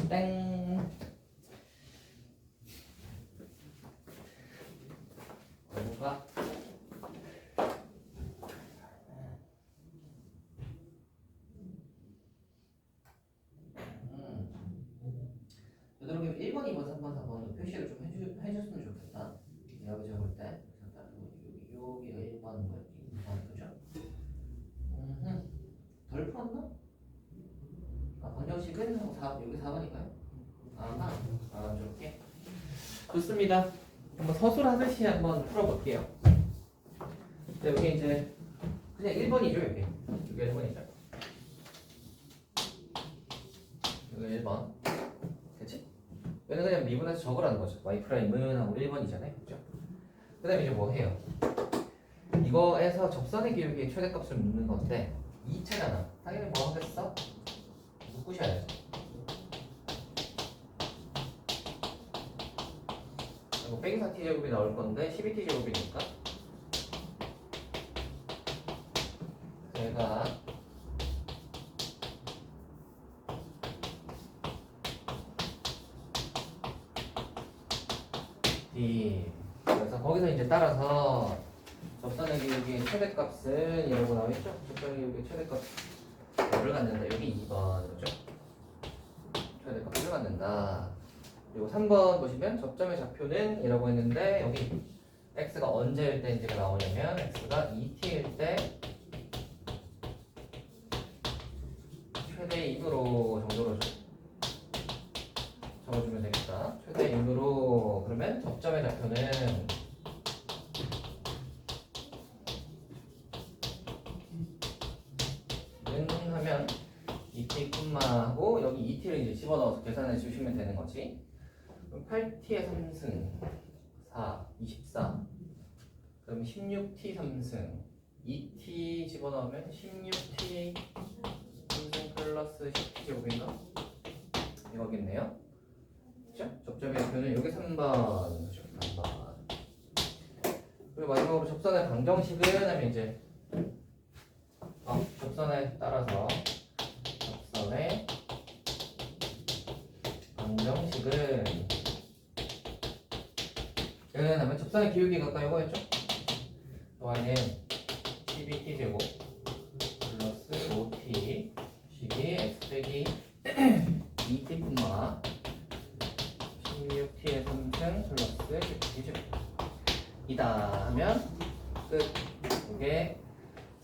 땡. 뭔가 여러분 1번, 2번, 3번, 4번 표시를 좀 해줬으면 좋겠다. 여기 적을 때 여기가 1번, 뭐 2번, 그죠? 덜 풀었나? 아, 방정식은 여기 4번인가요? 저렇게. 좋습니다. 한번 서술하듯이 한번 풀어볼게요. 자, 여기 이제 그냥 1번이죠, 여기. 여기 1번이죠. 여기 1번. 그치? 얘는 그냥 미분해서 적으라는 거죠. y 프라임은 하고 1번이잖아요. 그죠? 그 다음에 이제 뭐 해요? 이거에서 접선의 기울기의 최대값을 묻는 건데 2차잖아. 당연히 뭐 하겠어? 묶으셔야죠. 이거 빼기 4t제곱이 나올 건데 12t제곱이니까 제가 그래서 거기서 이제 따라서 접선의 기울기의 최대값은 이러고 나와있죠? 접선의 기울기의 최대값 뭐를 갖는다? 여기 2번 그죠? 최대값을 갖는다. 그리고 3번 보시면 접점의 좌표는 이라고 했는데 여기 x가 언제일 때인지가 나오냐면 x가 2t일 때 최대 2으로 정도로 적어주면 되겠다. 최대 2으로 그러면 접점의 좌표는 하면 2t 하고 여기 2t를 이제 집어넣어서 계산해 주시면 되는 거지. 그럼 8t의 3승 4, 24. 그럼 16t 3승 2t 집어넣으면 16t 3승 플러스 10t 제곱인가? 이거겠네요. 그쵸? 접점의 표는 여기 3번. 3번. 그리고 마지막으로 접선의 방정식은 하면 이제 접선에 따라서 접선의 방정식은 하면 접선의 기울기가 아까 이거였죠? y는 12t 제곱 플러스 5t 식이 x 빼기 2t 분마 16t의 3승 플러스 10t 제곱 이다 하면 끝. 이게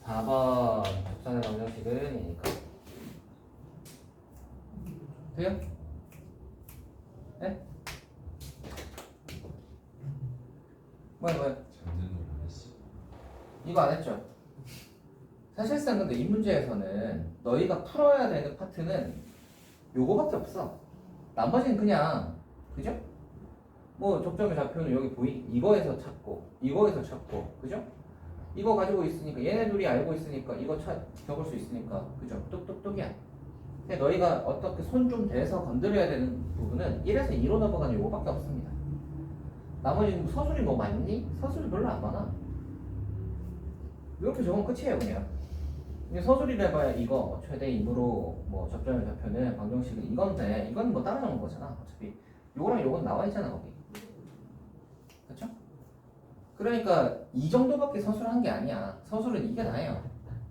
4번 접선의 방정식은이니까 돼요? 네? 뭐야 잡는 걸 했어. 이거 안 했죠? 사실상 근데 이 문제에서는 너희가 풀어야 되는 파트는 요거밖에 없어. 나머지는 그냥 그죠? 뭐 접점의 좌표는 여기 이거에서 찾고 이거에서 찾고 그죠? 이거 가지고 있으니까 얘네 둘이 알고 있으니까 이거 적을 수 있으니까 그죠? 뚝뚝뚝이야. 근데 너희가 어떻게 손 좀 대서 건드려야 되는 부분은 1에서 2로 넘어가는 요거밖에 없습니다. 나머지는 서술이 뭐 많니? 서술이 별로 안 많아. 이렇게 적으면 끝이에요 그냥. 근데 서술이라 해봐야 이거 최대 임으로 뭐 접점의 좌표는 방정식은 이건데 이건 뭐 따라 적은 거잖아. 어차피 요거랑 요건 나와 있잖아 거기. 그쵸? 그러니까 이 정도밖에 서술한 게 아니야. 서술은 이게 나예요.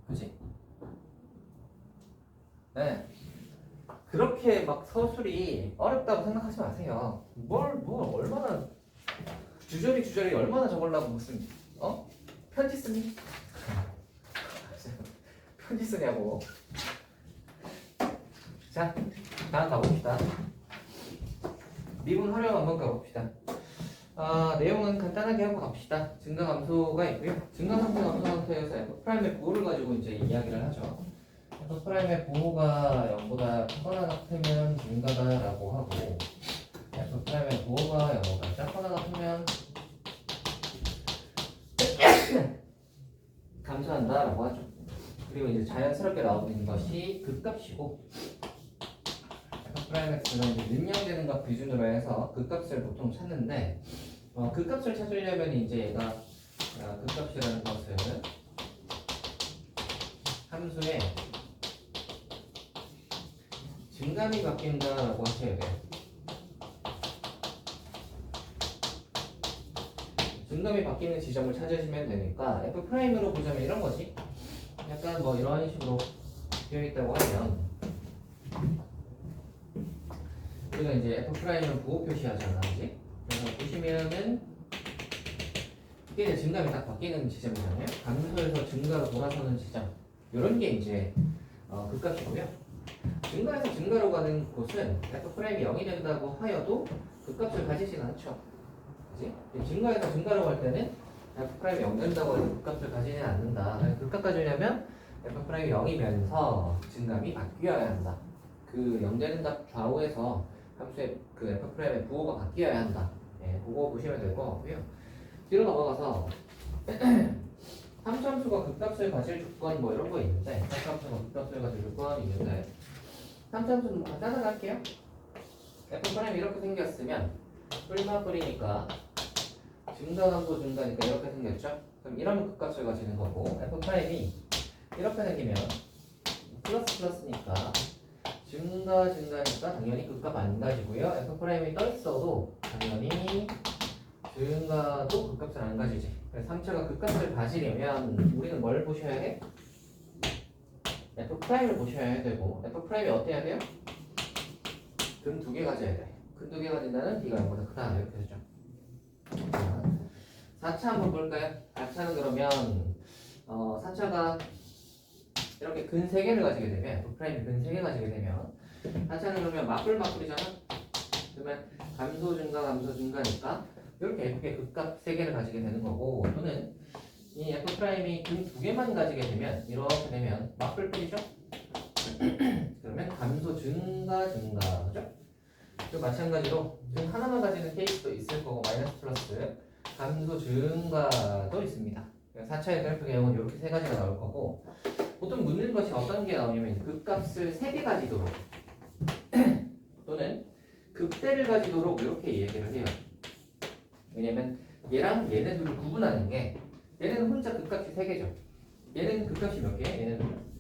그치? 네. 그렇게 막 서술이 어렵다고 생각하지 마세요. 뭘 얼마나 주저리 얼마나 적으려고 무슨 편지 쓰니? 편지 쓰냐고. 자, 다음 가봅시다. 미분 활용 한번 가봅시다. 내용은 간단하게 하고 갑시다. 증가함수가 있고요. 증가함수 감소 상태에서 F'의 부호를 가지고 이제 이야기를 하죠. F'의 부호가 0보다 크거나 같으면 증가다라고 하고 F'의 부호가 0보다 작거나 같으면 감소한다라고 하죠. 그리고 이제 자연스럽게 나오는 것이 극값이고 F'X는 이제 능량되는 값 기준으로 해서 극값을 보통 찾는데 극값을 찾으려면 이제 얘가 극값이라는 것은 함수의 증감이 바뀐다라고 하셔야 돼요. 증감이 바뀌는 지점을 찾으시면 되니까 F'으로 보자면 이런 거지. 약간 뭐 이런 식으로 되어 있다고 하면 우리가 이제 F'은 부호 표시하잖아, 그지? 그래서 보시면은 이게 이제 증감이 딱 바뀌는 지점이잖아요. 감소에서 증가로 돌아서는 지점. 이런 게 이제 극값이고요. 증가에서 증가로 가는 곳은 F'이 0이 된다고 하여도 극값을 가지진 않죠. 그지? 증가에서 증가로 갈 때는 F'이 0 된다고 해서 극값을 가지는 않는다. 극값 가지려면 F'이 0이면서 증감이 바뀌어야 한다. 그 0 되는 값 좌우에서 함수의 그 F'의 부호가 바뀌어야 한다. 그거 보시면 될 것 같고요. 뒤로 넘어가서 함수가 극값을 가질 조건 뭐 이런 거 있는데 함수가 극값을 가질 조건이 있는데 함수는 간단하게 할게요. F'이 이렇게 생겼으면 뿔마 뿔이니까 증가함수 증가니까 이렇게 생겼죠? 그럼 이러면 극값을 가지는 거고 F'이 이렇게 생기면 플러스니까 증가니까 당연히 극값 안 가지고요. F'이 떠 있어도 당연히 증가도 극값을 안 가지지. 그래서 3차가 극값을 가지려면 우리는 뭘 보셔야 해? F'을 보셔야 되고 F'이 어때야 돼요? 근 2개 가져야 돼. 근 2개 가진다는 D가 0보다 크다 이렇게 되죠. 4차 한번 볼까요? 4차는 그러면 4차가 이렇게 근 3개를 가지게 되면 F'이 근 3개 가지게 되면 4차는 그러면 맞불이잖아. 그러면 감소 증가니까 이렇게 F의 극값 3개를 가지게 되는 거고 또는 이 F'이 근 2개만 가지게 되면 이렇게 되면 맞불이죠. 그러면 감소 증가 그죠? 또 마찬가지로 지금 하나만 가지는 케이스도 있을 거고 마이너스 플러스 감소 증가도 있습니다. 4차의 그래프 개형은 이렇게 세 가지가 나올 거고 보통 묻는 것이 어떤 게 나오냐면 극값을 3개 가지도록 또는 극대를 가지도록 이렇게 얘기를 해요. 왜냐면 얘랑 얘네들을 구분하는 게 얘네는 혼자 극값이 3개죠. 얘네는 극값이 몇 개? 얘네는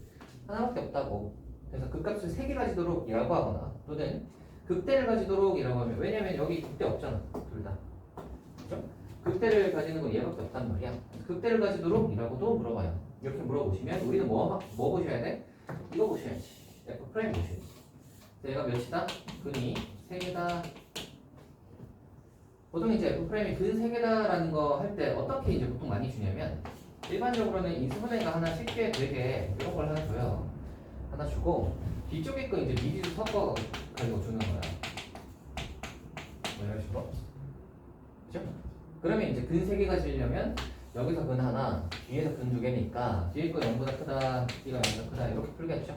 하나밖에 없다고. 그래서 극값을 3개 가지도록 이라고 하거나 또는 극대를 가지도록 이라고 하면 왜냐면 여기 극대 없잖아. 둘 다. 그죠? 극대를 가지는 건 얘밖에 없단 말이야. 극대를 가지도록 이라고도 물어봐요. 이렇게 물어보시면 우리는 뭐 보셔야 돼? 이거 보셔야지. F 프라임 보셔야지. 얘가 몇이다? 근이 3개다. 보통 이제 F 프라임이 근 3개다라는 거 할 때 어떻게 이제 보통 많이 주냐면 일반적으로는 인수분해가 하나 쉽게 되게 이런 걸 하나 줘요. 하나 주고 뒤쪽에 거 이제 미리 섞어 가지고 주는 거야. 뭐 이런 식으로. 그죠? 그러면 이제 근 3개가 지으려면 여기서 근 하나, 뒤에서 근 2개니까 뒤에 거 0보다 크다, D가 0보다 크다 이렇게 풀겠죠?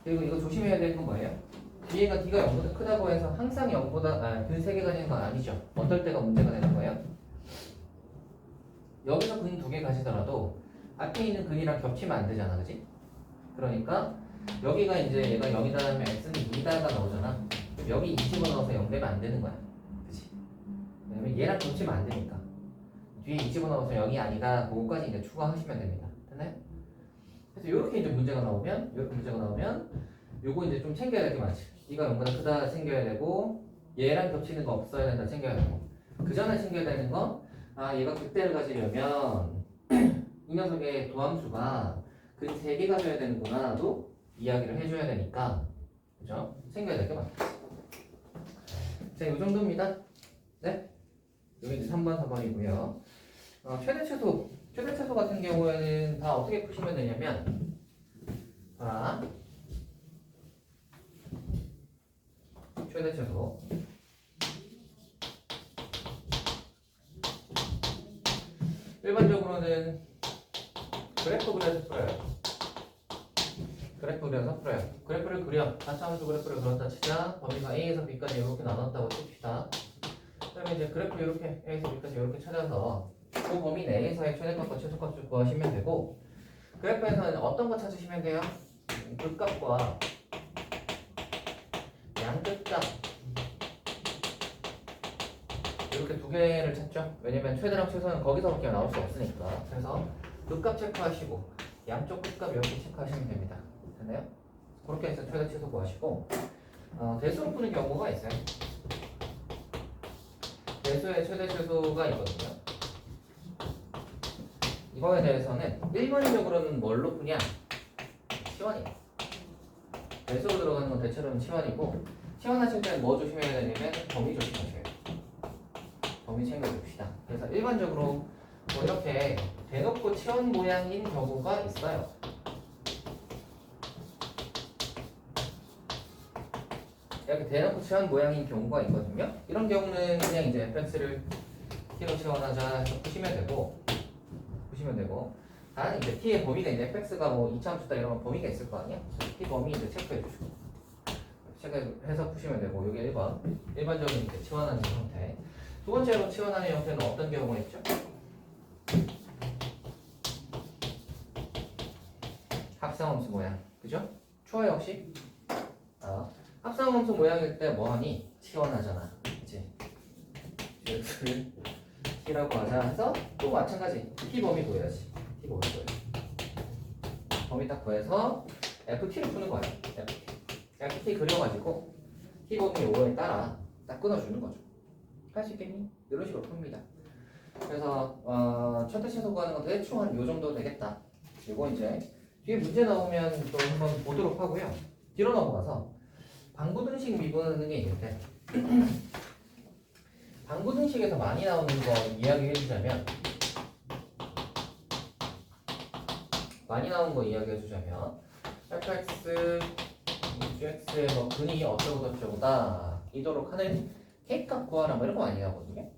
그리고 이거 조심해야 되는 건 뭐예요? 뒤에가 D가 0보다 크다고 해서 항상 0보다 근 3개가 되는 건 아니죠. 어떨 때가 문제가 되는 거예요? 여기서 근 2개 가시더라도 앞에 있는 근이랑 겹치면 안 되잖아, 그지? 그러니까 여기가 이제 얘가 0이다 하면 x는 2다가 나오잖아. 여기 2 집어넣어서 0 되면 안 되는 거야, 그치? 왜냐면 얘랑 겹치면 안 되니까. 뒤에 2 집어넣어서 0이 아니다, 그거까지 이제 추가하시면 됩니다. 됐나요? 그래서 이렇게 이제 문제가 나오면, 이렇게 문제가 나오면 요거 이제 좀 챙겨야 될 게 많지. D가 0보다 크다 챙겨야 되고 얘랑 겹치는 거 없어야 된다 챙겨야 되고 그 전에 챙겨야 되는 거 얘가 극대를 가지려면 이 녀석의 도함수가 근 3개 가져야 되는구나도 이야기를 해줘야 되니까 그죠? 챙겨야 될 게 많다. 자, 이 정도입니다. 네? 여기 이제 3번, 4번이고요. 최대 최소 같은 경우에는 다 어떻게 푸시면 되냐면 봐라. 최대 최소 일반적으로는 그래프 그려서 풀어요. 그래프 그려서 풀어요. 그래프를 그려. 가차함수 그래프를 그렸다 치자. 범위가 A에서 B까지 이렇게 나눴다고 칩시다. 그러면 이제 그래프 이렇게 A에서 B까지 이렇게 찾아서 그 범위 내에서의 최대값과 최소값을 구하시면 되고 그래프에서는 어떤 거 찾으시면 돼요? 극값과 양극값 이렇게 두 개를 찾죠. 왜냐면 최대랑 최소는 거기서밖에 나올 수 없으니까. 그래서 극값 체크하시고 양쪽 극값 이렇게 체크하시면 됩니다. 됐나요? 그렇게 해서 최대 최소 구하시고 대수로 푸는 경우가 있어요. 대수의 최대 최소가 있거든요. 이거에 대해서는 일반적으로는 뭘로 푸냐? 치환이에요. 대수로 들어가는 건 대체로는 치환이고 치환하실 때는 뭐 조심해야 되냐면 범위 조심하셔야 돼요. 범위 챙겨줍시다. 그래서 일반적으로 뭐 이렇게 대놓고 치환 모양인 경우가 있어요. 이렇게 대놓고 치환 모양인 경우가 있거든요. 이런 경우는 그냥 이제 fx를 t로 치환하자 해서 푸시면 되고 단 이제 t의 범위가 이제 fx가 뭐 2차 함수다 이런 범위가 있을 거 아니야? t 범위 이제 체크해 주시고 체크해서 푸시면 되고 이게 1번 일반적인 이제 치환하는 형태. 두 번째로 치환하는 형태는 어떤 경우가 있죠? 합성함수 모양, 그죠? 추워요 혹시? 합성함수 모양일 때 뭐하니? 치환하잖아, 그치? x를 t라고 하자 해서 또 마찬가지 t 범위 구해야지. t 범위 구해야지. 범위 딱 구해서 ft를 푸는 거야. ft 그려가지고 t 범위 요거에 따라 딱 끊어주는 거죠. 할 수 있겠니? 이런 식으로 풉니다. 그래서 최대 최소 구하는 건 대충 한 요 정도 되겠다. 이거 이제 뒤에 문제 나오면 또 한번 보도록 하고요. 뒤로 넘어가서 방부등식 미분하는 게 있는데 방부등식에서 많이 나오는 거 이야기해 주자면 fx, gx의 뭐 근이 어쩌고저쩌고다 이도록 하는 K값 구하라 뭐 이런 거 많이 나오거든요.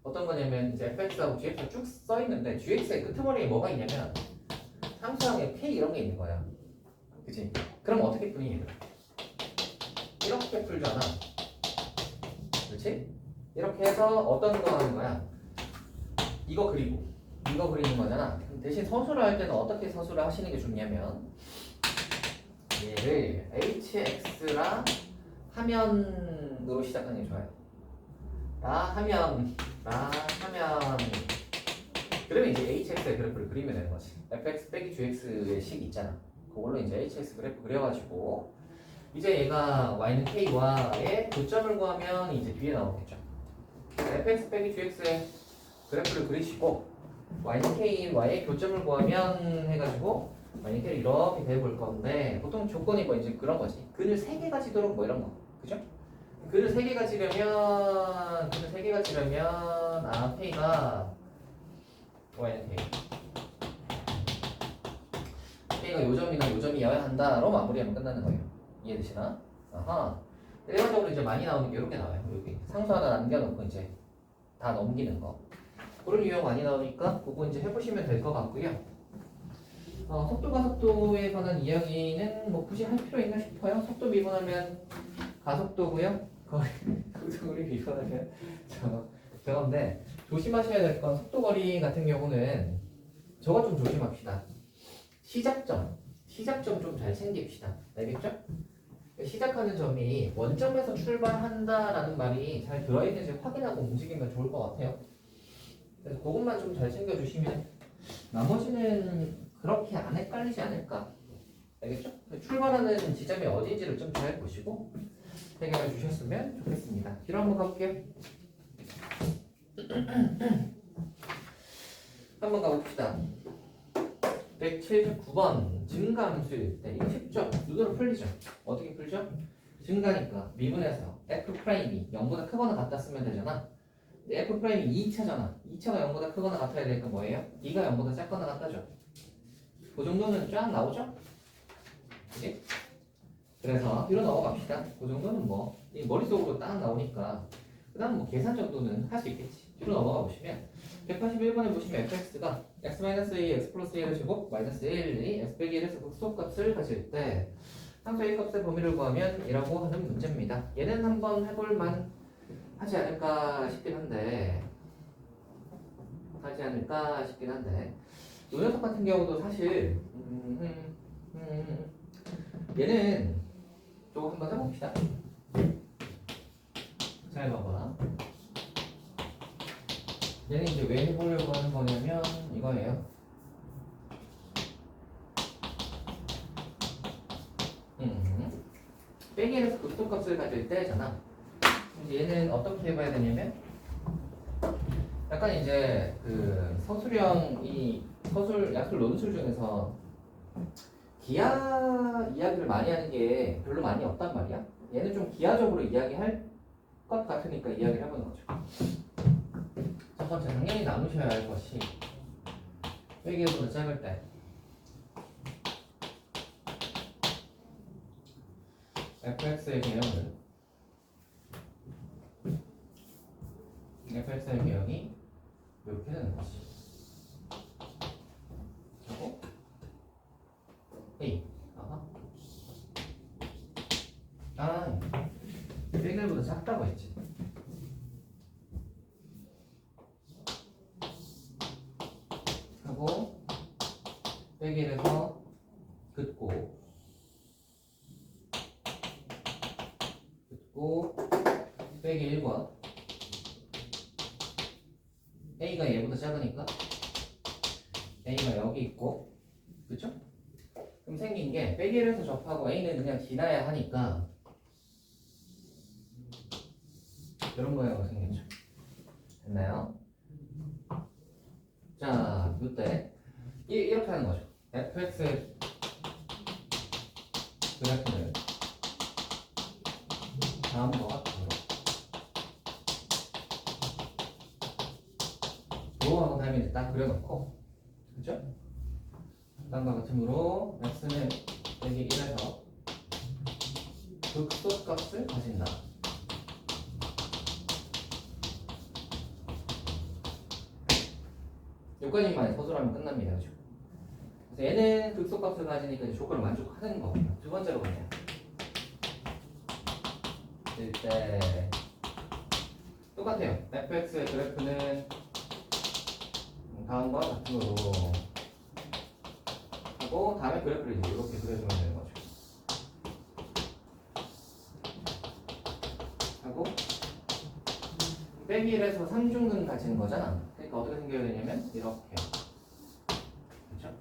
어떤 거냐면 이제 fx하고 gx가 쭉 써 있는데 gx의 끄트머리에 뭐가 있냐면 함수항에 K 이런 게 있는 거야. 그치? 그럼 어떻게 푸니 얘들아? 이렇게 풀잖아. 그렇지? 이렇게 해서 어떤 거 하는 거야? 이거 그리고 이거 그리는 거잖아. 대신 서술을 할 때는 어떻게 서술을 하시는 게 좋냐면 얘를 hx라 하면으로 시작하는 게 좋아요. 나 하면 그러면 이제 hx의 그래프를 그리면 되는 거지. fx 빼기 gx의 식 있잖아. 그걸로 이제 hx 그래프 그려가지고 이제 얘가 y는 k와의 교점을 구하면 이제 뒤에 나오겠죠. fx 빼기 gx의 그래프를 그리시고 y는 k인 y의 교점을 구하면 해가지고 y는 k를 이렇게 대볼 건데 보통 조건이 뭐 이제 그런 거지. 근을 3개가 지도록 뭐 이런 거. 그죠? 근을 3개가 지려면 k가 y는 k가 요점이나 요점이어야 한다로 마무리하면 끝나는 거예요. 이해되시나? 아하. 일반적으로 이제 많이 나오는 게 이렇게 나와요. 여기 상수 하나 남겨놓고 이제 다 넘기는 거. 그런 유형 많이 나오니까 그거 이제 해보시면 될 것 같고요. 속도가 속도에 관한 이야기는 뭐 굳이 할 필요 있나 싶어요. 속도 미분하면 가속도고요. 거리 미분하면 저건데 조심하셔야 될 건 속도거리 같은 경우는 저거 좀 조심합시다. 시작점 좀 잘 챙깁시다. 알겠죠? 시작하는 점이 원점에서 출발한다라는 말이 잘 들어있는지 확인하고 움직이면 좋을 것 같아요. 그래서 그것만 좀 잘 챙겨주시면 나머지는 그렇게 안 헷갈리지 않을까. 알겠죠? 출발하는 지점이 어딘지를 좀 잘 보시고 해결해 주셨으면 좋겠습니다. 뒤로 한번 가볼게요. 한번 가봅시다. 179번 증가함수일 때 이거 쉽죠? 눈으로 풀리죠? 어떻게 풀죠? 증가니까 미분해서 F'이 0보다 크거나 같다 쓰면 되잖아. 근데 F'이 2차잖아. 2차가 0보다 크거나 같아야 되니까 뭐예요? D가 0보다 작거나 같다죠. 그 정도는 쫙 나오죠? 그치? 그래서 뒤로 넘어갑시다. 그 정도는 뭐 머릿속으로 딱 나오니까 그 다음 뭐 계산 정도는 할 수 있겠지. 뒤로 넘어가 보시면 181번에 보시면 fx가 x-a, x 플러스 1의 제곱 마이너스 1이 x 빼기 1에서 극소값을 가질 때 상수 a 값의 범위를 구하면 이라고 하는 문제입니다. 얘는 한번 해볼만 하지 않을까 싶긴 한데 이 녀석 같은 경우도 사실 얘는 저거 한번 해봅시다. 잘 봐봐. 얘는 이제 왜 해보려고 하는 거냐면 이거예요. 빼기에서 극소값을 가질 때잖아. 얘는 어떻게 해봐야 되냐면 약간 이제 그 서술형 약술 논술 중에서 기하 이야기를 많이 하는 게 별로 많이 없단 말이야. 얘는 좀 기하적으로 이야기할 것 같으니까 이야기를 해보는 거죠. 첫 번째 당연히 나누셔야 할 것이 빼기보다 작을 때 fx의 개형이 이렇게 되는 것이 그리고 A 빼기보다 작다고 했지. 하고 빼기에서 긋고 빼기 1과 A가 얘보다 작으니까 A가 여기 있고 그쵸? 그럼 생긴 게 빼기 1에서 접하고 A는 그냥 지나야 하니까 이런 모양으로 생겼죠. 됐나요? 자, 이때 이렇게 하는 거죠. fx의 그래프는 다음과 같으로 로우하고 다음에 이제 딱 그려놓고 그죠? 다음과 같으므로 x는 빼기 1에서 극소값을 가진다. 여기까지만 서술하면 끝납니다. 그죠? 그래서 얘는 극소값을 가지니까 이제 조건을 만족하는 거고요. 두 번째로 가네요. 때 똑같아요. fx의 그래프는 다음과 같은 거로 하고 다음에 그래프를 이제 이렇게 그려주면 되는 거죠. 하고 빼기 1에서 3중근 가지는 거잖아. 그러니까 어떻게 생겨야 되냐면 이렇게. 그렇죠?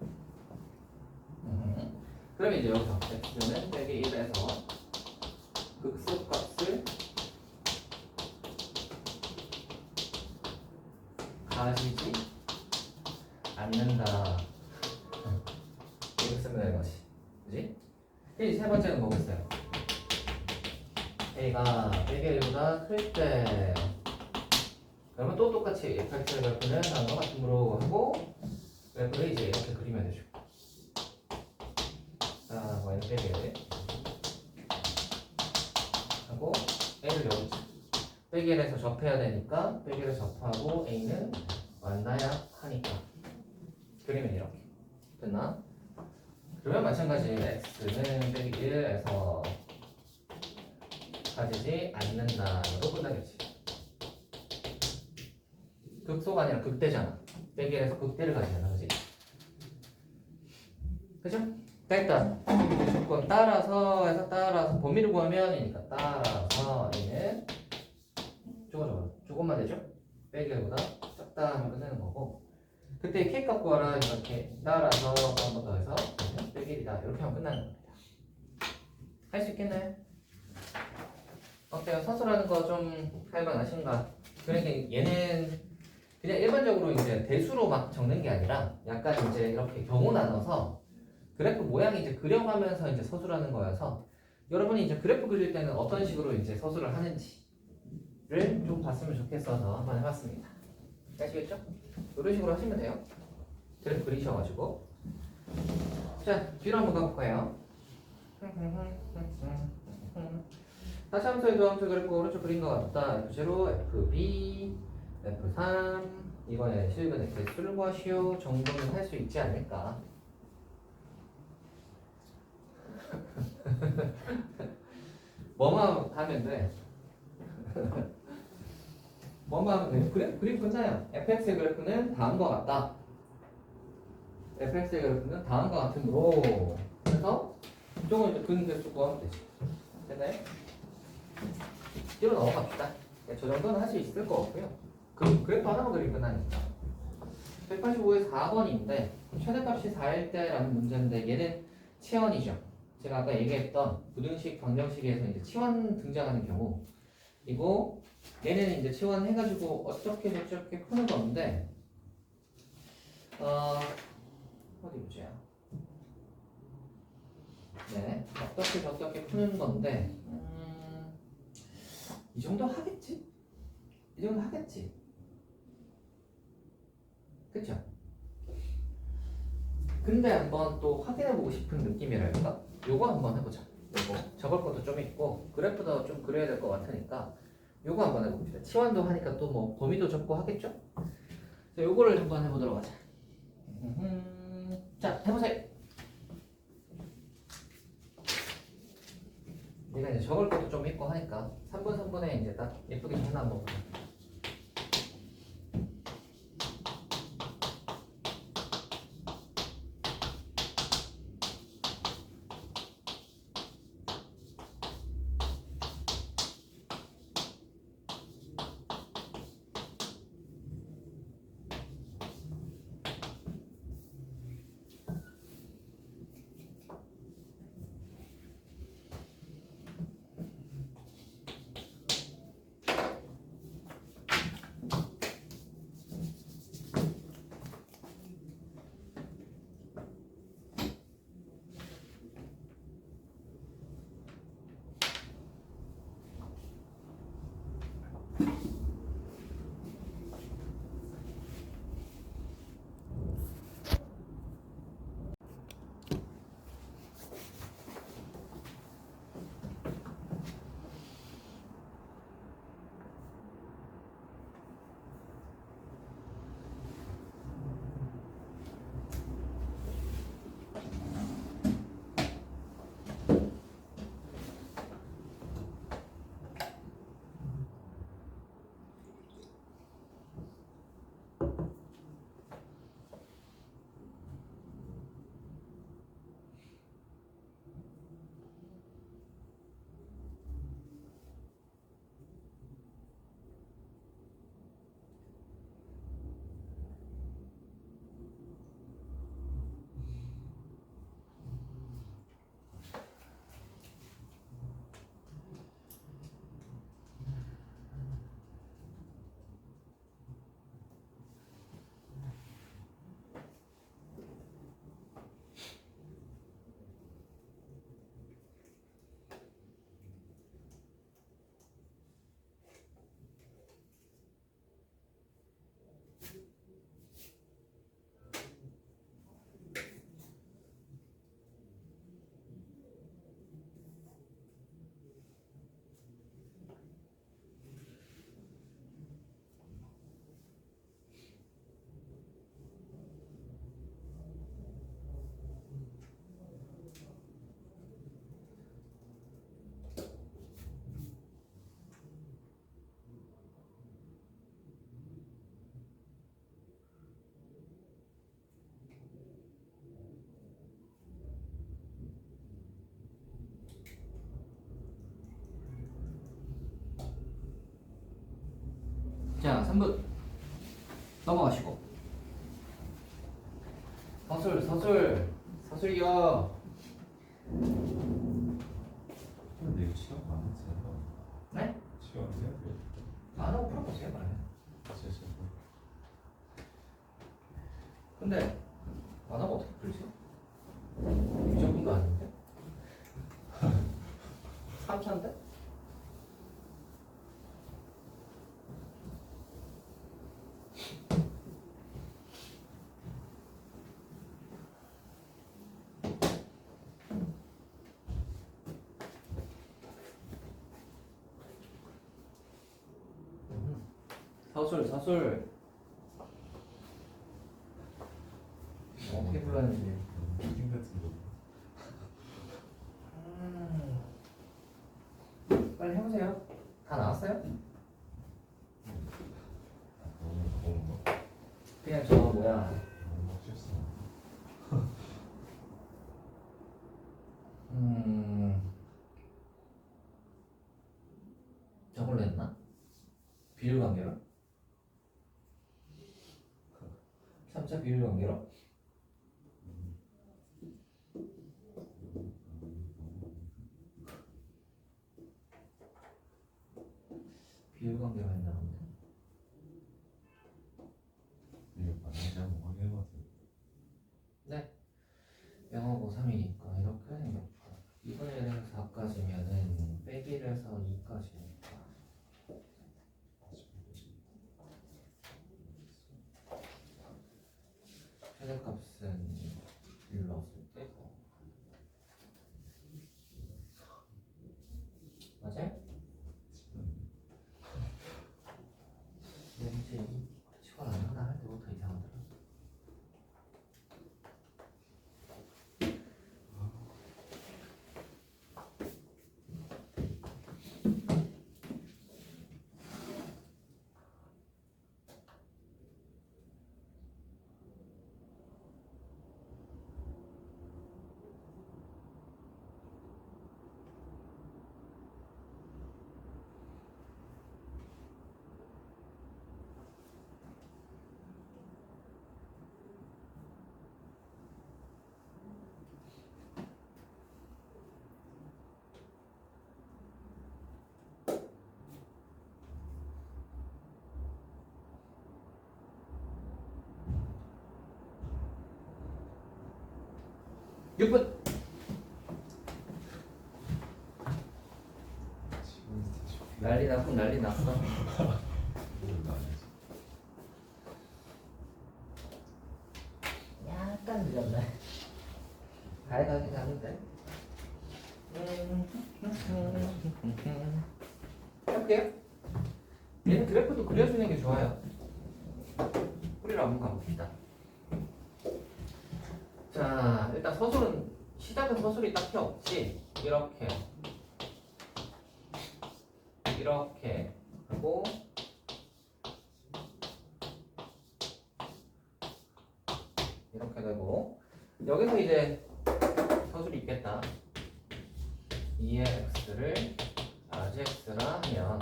그러면 이제 여기서 x는 빼기 1에서 극소값을 가지지 않는다. 이렇게 쓰면 되는 거지. 그지? 이제 세 번째는 뭐겠어요? a가 빼기 1보다 클 때 그러면 또 똑같이 fx의 그래프는 다음과 같은 거로 하고 그래프를 이제 이렇게 그리면 되죠. 자, y 빼기 1 하고 a를 여기 빼기 1에서 접해야 되니까 빼기 1에서 접하고 a는 만나야 하니까 그리면 이렇게 됐나? 그러면 마찬가지 x는 빼기 1에서 가지지 않는다 이거 끝나겠지. 극소가 아니라 극대잖아. 빼기 1에서 극대를 가지잖아. 그지? 그죠? 일단 조건 따라서 해서 따라서 범위를 구하면이니까 따라서 얘는 조금만 되죠? 빼기 1보다 작다 하면 끝내는 거고 그때 K값 구하라 이렇게 따라서 한 번 더 해서 빼기 1이다 이렇게 하면 끝나는 겁니다. 할 수 있겠나요? 어때요? 서술하는 거 좀 할만하신가? 그러니까 얘는 그냥 일반적으로 이제 대수로 막 적는 게 아니라 약간 이제 이렇게 경우 나눠서 그래프 모양이 이제 그려가면서 이제 서술하는 거여서 여러분이 이제 그래프 그릴 때는 어떤 식으로 이제 서술을 하는지를 좀 봤으면 좋겠어서 한번 해봤습니다. 아시겠죠? 이런 식으로 하시면 돼요. 그래프 그리셔가지고 자 뒤로 한번 가볼까요? 다시함수의 조함수 그래프 오른쪽 그린 것 같다. F0, FB, F3 이번에 실근의 개수를 구하시오 정도는 할 수 있지 않을까? 뭐만 하면 돼. 뭐만 하면 돼. 그래? 그림 끝나요. fx의 그래프는 다음과 같다. fx의 그래프는 다음과 같은 거로 그래서 이쪽은 이제 근개수 구하면 되지. 됐나요? 뒤로 넘어갑시다. 저 정도는 할 수 있을 것 같고요. 그래프 하나만 그리면 끝나니까. 185의 4번인데 최대값이 4일 때라는 문제인데 얘는 치원이죠. 제가 아까 얘기했던 부등식, 방정식에서 이제 치원 등장하는 경우 이고 얘는 이제 치원 해가지고 어떻게 저렇게 푸는 건데 어디 보자. 네, 어떻게 저렇게 푸는 건데 이 정도 하겠지? 이 정도 하겠지? 그쵸? 근데 한번 또 확인해보고 싶은 느낌이랄까? 요거 한번 해보자. 요거 적을 것도 좀 있고 그래프도 좀 그려야 될 것 같으니까 요거 한번 해봅시다. 치환도 하니까 또 뭐 범위도 적고 하겠죠? 자, 요거를 한번 해보도록 하자. 자, 해보세요. 내가 이제 적을 것도 좀 있고 하니까 3분 3분에 이제 딱 예쁘게 정리 한번 보자. 자, 3분 넘어가시고. 서술이요. 근데 이거 시간 많았잖아. 네? 시간 해야 돼. 안 하고 풀어보세요, 그러면. 진짜. 근데 안 하고 어떻게 풀지? 이 정도도 아닌데? 3차인데? 서술 어떻게 불렀는지. 미팅 같은 거. 빨리 해보세요. 다 나왔어요? 너무 그냥 저 뭐야 너무 실수. 저걸로 했나? 비율관계로? 3차 비율관계로? 비율관계로 했나 본데. 이거 맞는지 한번 확인해봐도 돼. 네. 영어고 3이니까 이렇게 생겼고 2분의 1에서 4까지면은 빼기를 해서 2까지니까 최대값은 비율 넣었을 때 맞아요? 왠지 시간 안 하나 할 때부터 이상하더라. 육 분 난리 났고 난리 났어. 이거 아니지. 약간 늦었네. 가야가긴 하는데. 해볼게요. 얘는 그래프도 그려주는 게 좋아요. 뿌리로 한번 가봅시다. 자, 일단 서술은 시작은 서술이 딱히 없지. 이렇게 하고 이렇게 되고 여기서 이제 서술이 있겠다. 2의 x를 RGX라 하면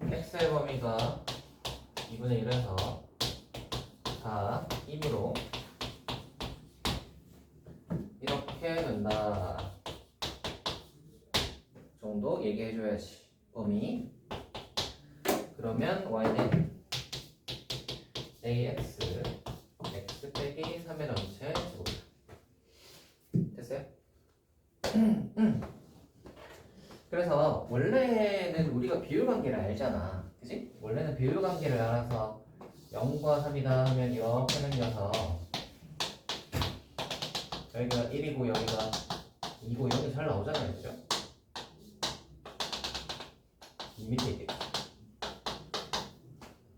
x의 범위가 2분의 1에서 4임으로 이렇게 된다 정도 얘기해줘야지. 범위. 그러면 y는 ax x 빼기 3의 전체 제곱. 됐어요? 그래서 원래는 우리가 비율관계를 알잖아, 그치? 원래는 비율관계를 알아서 0과 3이다 하면 이렇게 생겨서 여기가 1이고 여기가 2고 이렇게 잘 나오잖아요, 그죠? 이 밑에 있겠지.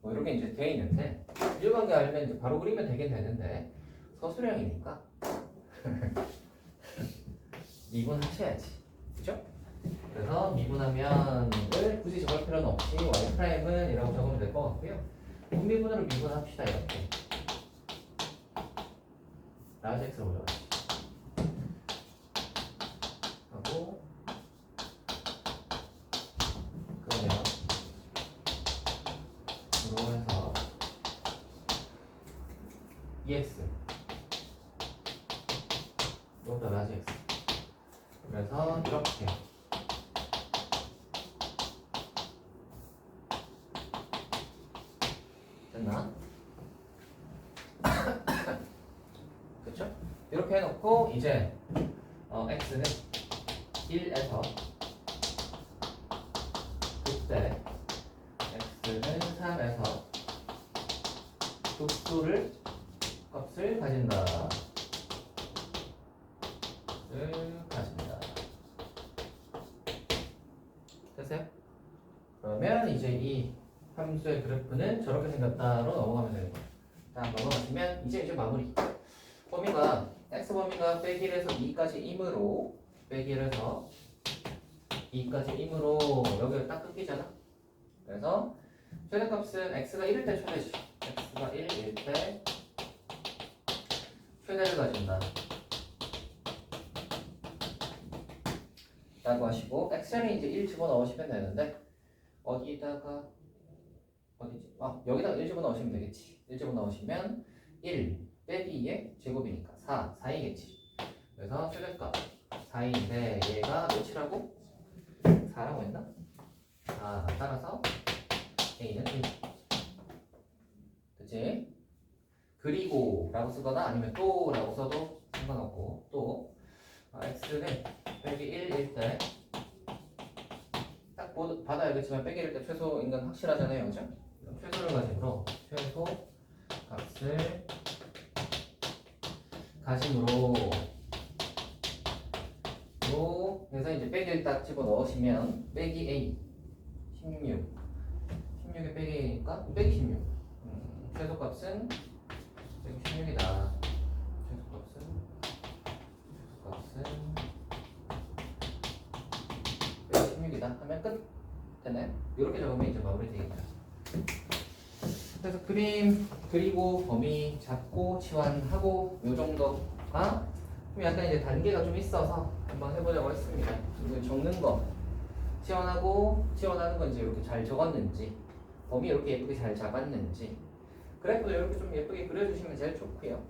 뭐 이렇게 이제 돼 있는데 비율관계 알면 이제 바로 그리면 되긴 되는데 서술형이니까 미분하셔야지, 그죠? 그래서 미분하면을 굳이 적을 필요는 없이 y 프라임은 이라고 적으면 될 것 같고요. 분미분으로 미분합시다. 이렇게 라지 x로 올려가지고 하고 2x 이것도 라지 x. 그래서 이렇게 됐나? 그쵸? 이렇게 해놓고 이제 x는 1에서 그때 x는 3에서 극수를 값을 가진다. 됐어요? 그러면 이제 이 함수의 그래프는 저렇게 생겼다로 넘어가면 되는 거예요. 자, 넘어가시면 이제 마무리. 범위가 x 범위가 빼기 1에서 2까지이므로 빼기 1에서 2까지이므로 여기를 딱 끊기잖아. 그래서 최대값은 x가 1일 때 최대지. x가 1일 때 최대를 가진다 라고 하시고 x자리에 이제 1 집어넣으시면 되는데 어디다가 어디지? 여기다가 1 집어넣으시면 되겠지. 1 집어넣으시면 1 빼기 2의 제곱이니까 4이겠지. 그래서 최대값 4인데 얘가 몇이라고? 4라고 했나? 따라서 a는 1. 그치? 그리고 라고 쓰거나 아니면 또 라고 써도 상관없고 또 x는 빼기 1일 때 딱 봐도 알겠지만 빼기 1일 때 최소인 건 확실하잖아요. 그죠? 최소를 가지므로 최소 값을 가심으로 그래서 이제 빼기를 딱 집어 넣으시면 빼기 a 16에 빼기 a니까 빼기 16 최소값은 빼기 16이다. 최소값은 빼기 16이다 하면 끝. 됐나요? 이렇게 적으면 이제 마무리 되겠다. 그래서 그림 그리고 범위 잡고 치환하고 요 정도가 좀 약간 이제 단계가 좀 있어서 한번 해보려고 했습니다. 이거 적는 거 치환하는 건 이제 이렇게 잘 적었는지 범위 이렇게 예쁘게 잘 잡았는지 그래프도 이렇게 좀 예쁘게 그려주시면 제일 좋고요.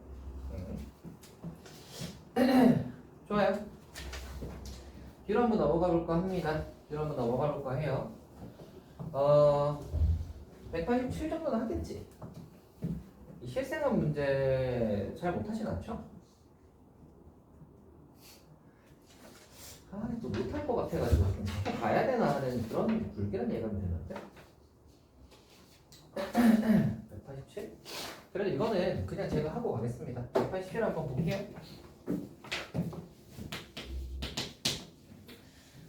좋아요. 뒤로 한번 넘어가 볼까 합니다. 뒤로 한번 넘어가 볼까 해요. 187 정도는 하겠지. 이 실생활 문제 잘 못하진 않죠? 또 못할 것 같아가지고 좀 가야 되나 하는 그런 불길한 예감이 드는데 187? 그래도 이거는 그냥 제가 하고 가겠습니다. 187 한번 볼게요.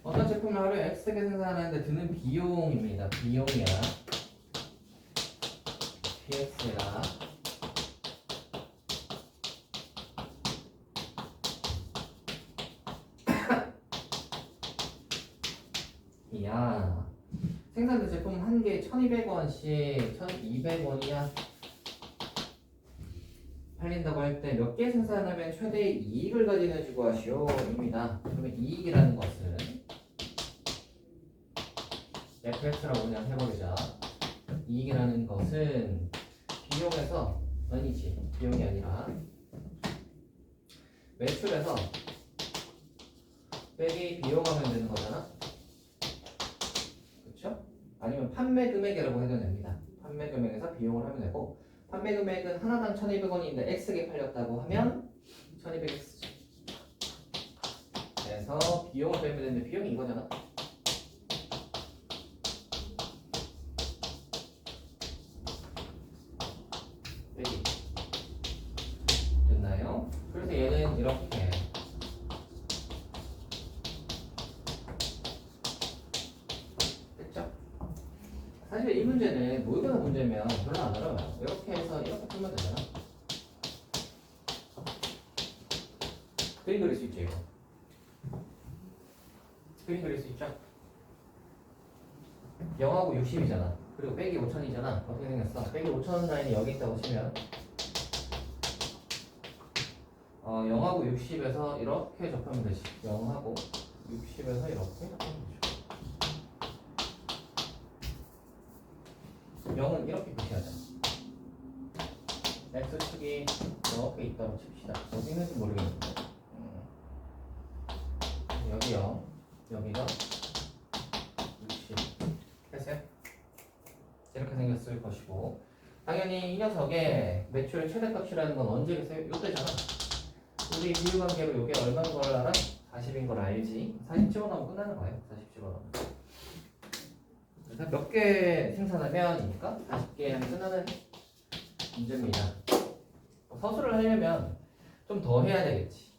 어떤 제품을 하루에 X개 생산하는데 드는 비용입니다. 비용이야. PX야. 이야. 생산된 제품 한 개에 1,200원씩 1,200원이야. 팔린다고 할 때 몇 개 생산하면 최대의 이익을 가지는지 구하시오 입니다. 그러면 이익이라는 것은 FX라고 그냥 해버리자. 이익이라는 것은 비용에서 아니지 비용이 아니라 매출에서 빼기 비용하면 되는 거잖아. 그쵸? 아니면 판매 금액이라고 해도 됩니다. 판매 금액에서 비용을 하면 되고 판매 금액은 하나당 1,200원인데 X개 팔렸다고 하면 1,200X. 그래서 비용을 빼면 되는데 비용이 이거잖아. 빼기. 됐나요? 그래서 얘는 이렇게 됐죠? 사실 이 문제는 모의고사 문제면 별로 안 어려워요. 이렇게 해서 이렇게 풀면 되잖아. 그림 그릴 수 있죠, 이거. 그림 그릴 수 있죠? 0하고 60이잖아. 그리고 빼기 5,000이잖아. 어떻게 생겼어? 빼기 5,000 라인이 여기 있다고 치면 0하고 60에서 이렇게 접하면 되지. 0하고 60에서 이렇게 접하면 되죠. 0은 이렇게 표시하자. X축이 적혀 있다고 칩시다. 어디 있는지 모르겠는데. 여기요. 여기가 60 됐어요? 이렇게 생겼을 것이고 당연히 이 녀석의 매출 최대값이라는 건 언제겠어요? 이때잖아. 우리 비율관계로 이게 얼마인 걸 알아? 40인 걸 알지? 40 집어넣으면 끝나는 거예요. 40 집어넣으면. 그래서 몇 개 생산하면이니까 40개 하면 끝나는 문제입니다. 서술을 하려면 좀 더 해야 되겠지.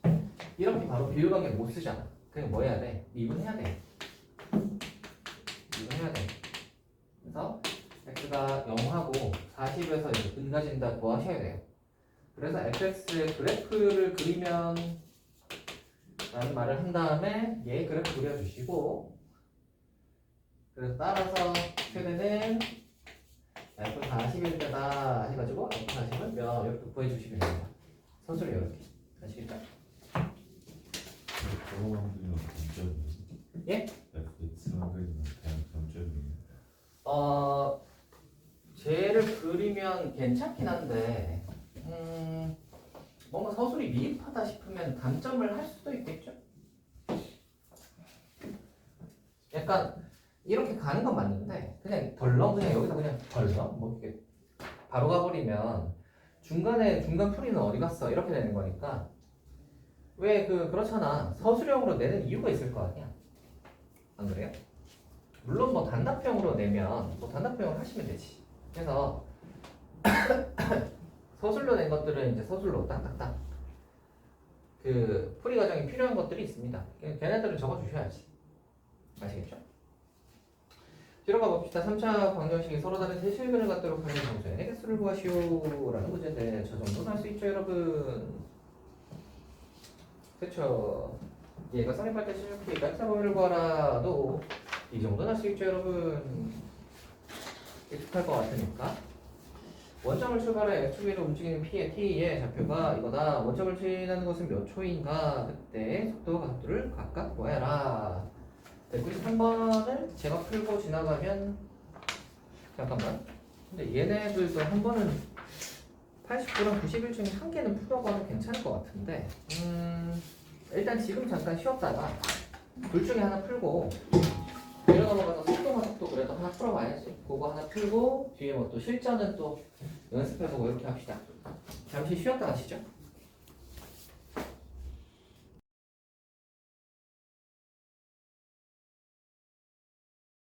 이렇게 바로 비율관계 못 쓰잖아. 그냥 뭐 해야 돼? 미분해야 돼. 미분해야 돼. 그래서 x가 0하고 40에서 이제 분가진다고 하셔야 돼요. 그래서 fx의 그래프를 그리면 라는 말을 한 다음에 얘 그래프 그려주시고 그래서 따라서 최대는 f40일 때다 해가지고 f40은 몇 이렇게 구해주시면 됩니다. 서술을 이렇게 아시겠죠? 저거만 그리면 점점이에요. 예? fx만 그리면 그냥 점점이에요. 쟤를 그리면 괜찮긴 한데 뭔가 서술이 미흡하다 싶으면 단점을 할 수도 있겠죠? 약간 이렇게 가는 건 맞는데 그냥 덜렁 그냥 여기다 그냥 덜렁 뭐 이렇게 바로 가버리면 중간에 중간 풀이는 어디 갔어 이렇게 되는 거니까 왜 그렇잖아 서술형으로 내는 이유가 있을 거 아니야 안 그래요? 물론 뭐 단답형으로 내면 뭐 단답형을 하시면 되지 그래서 서술로 낸 것들은 이제 서술로 딱딱딱 그 풀이 과정이 필요한 것들이 있습니다 걔네들은 적어주셔야지 아시겠죠? 들어가 봅시다. 3차 방정식이 서로 다른 세 실근을 갖도록 하는 정수의 n의 개수를 구하시오 라는 문제인데 저 정도는 할 수 있죠 여러분 그쵸 얘가 성립할 때 실수키 짝사 범위를 구하라도 이 정도는 할 수 있죠 여러분 익숙할 것 같으니까 원점을 출발해 x축으로 움직이는 p의 t의 좌표가 이거다 원점을 지나는 것은 몇 초인가 그때 속도와 각도를 각각 구해라 193번을 제가 풀고 지나가면 잠깐만 근데 얘네들도 한 번은 89랑 91 중에 한 개는 풀어가도 괜찮을 것 같은데 일단 지금 잠깐 쉬었다가 둘 중에 하나 풀고 내려 넘어가서 속도만 속도 그래도 하나 풀어봐야지 그거 하나 풀고 뒤에 뭐 또 실전은 또 연습해보고 이렇게 합시다 잠시 쉬었다 가시죠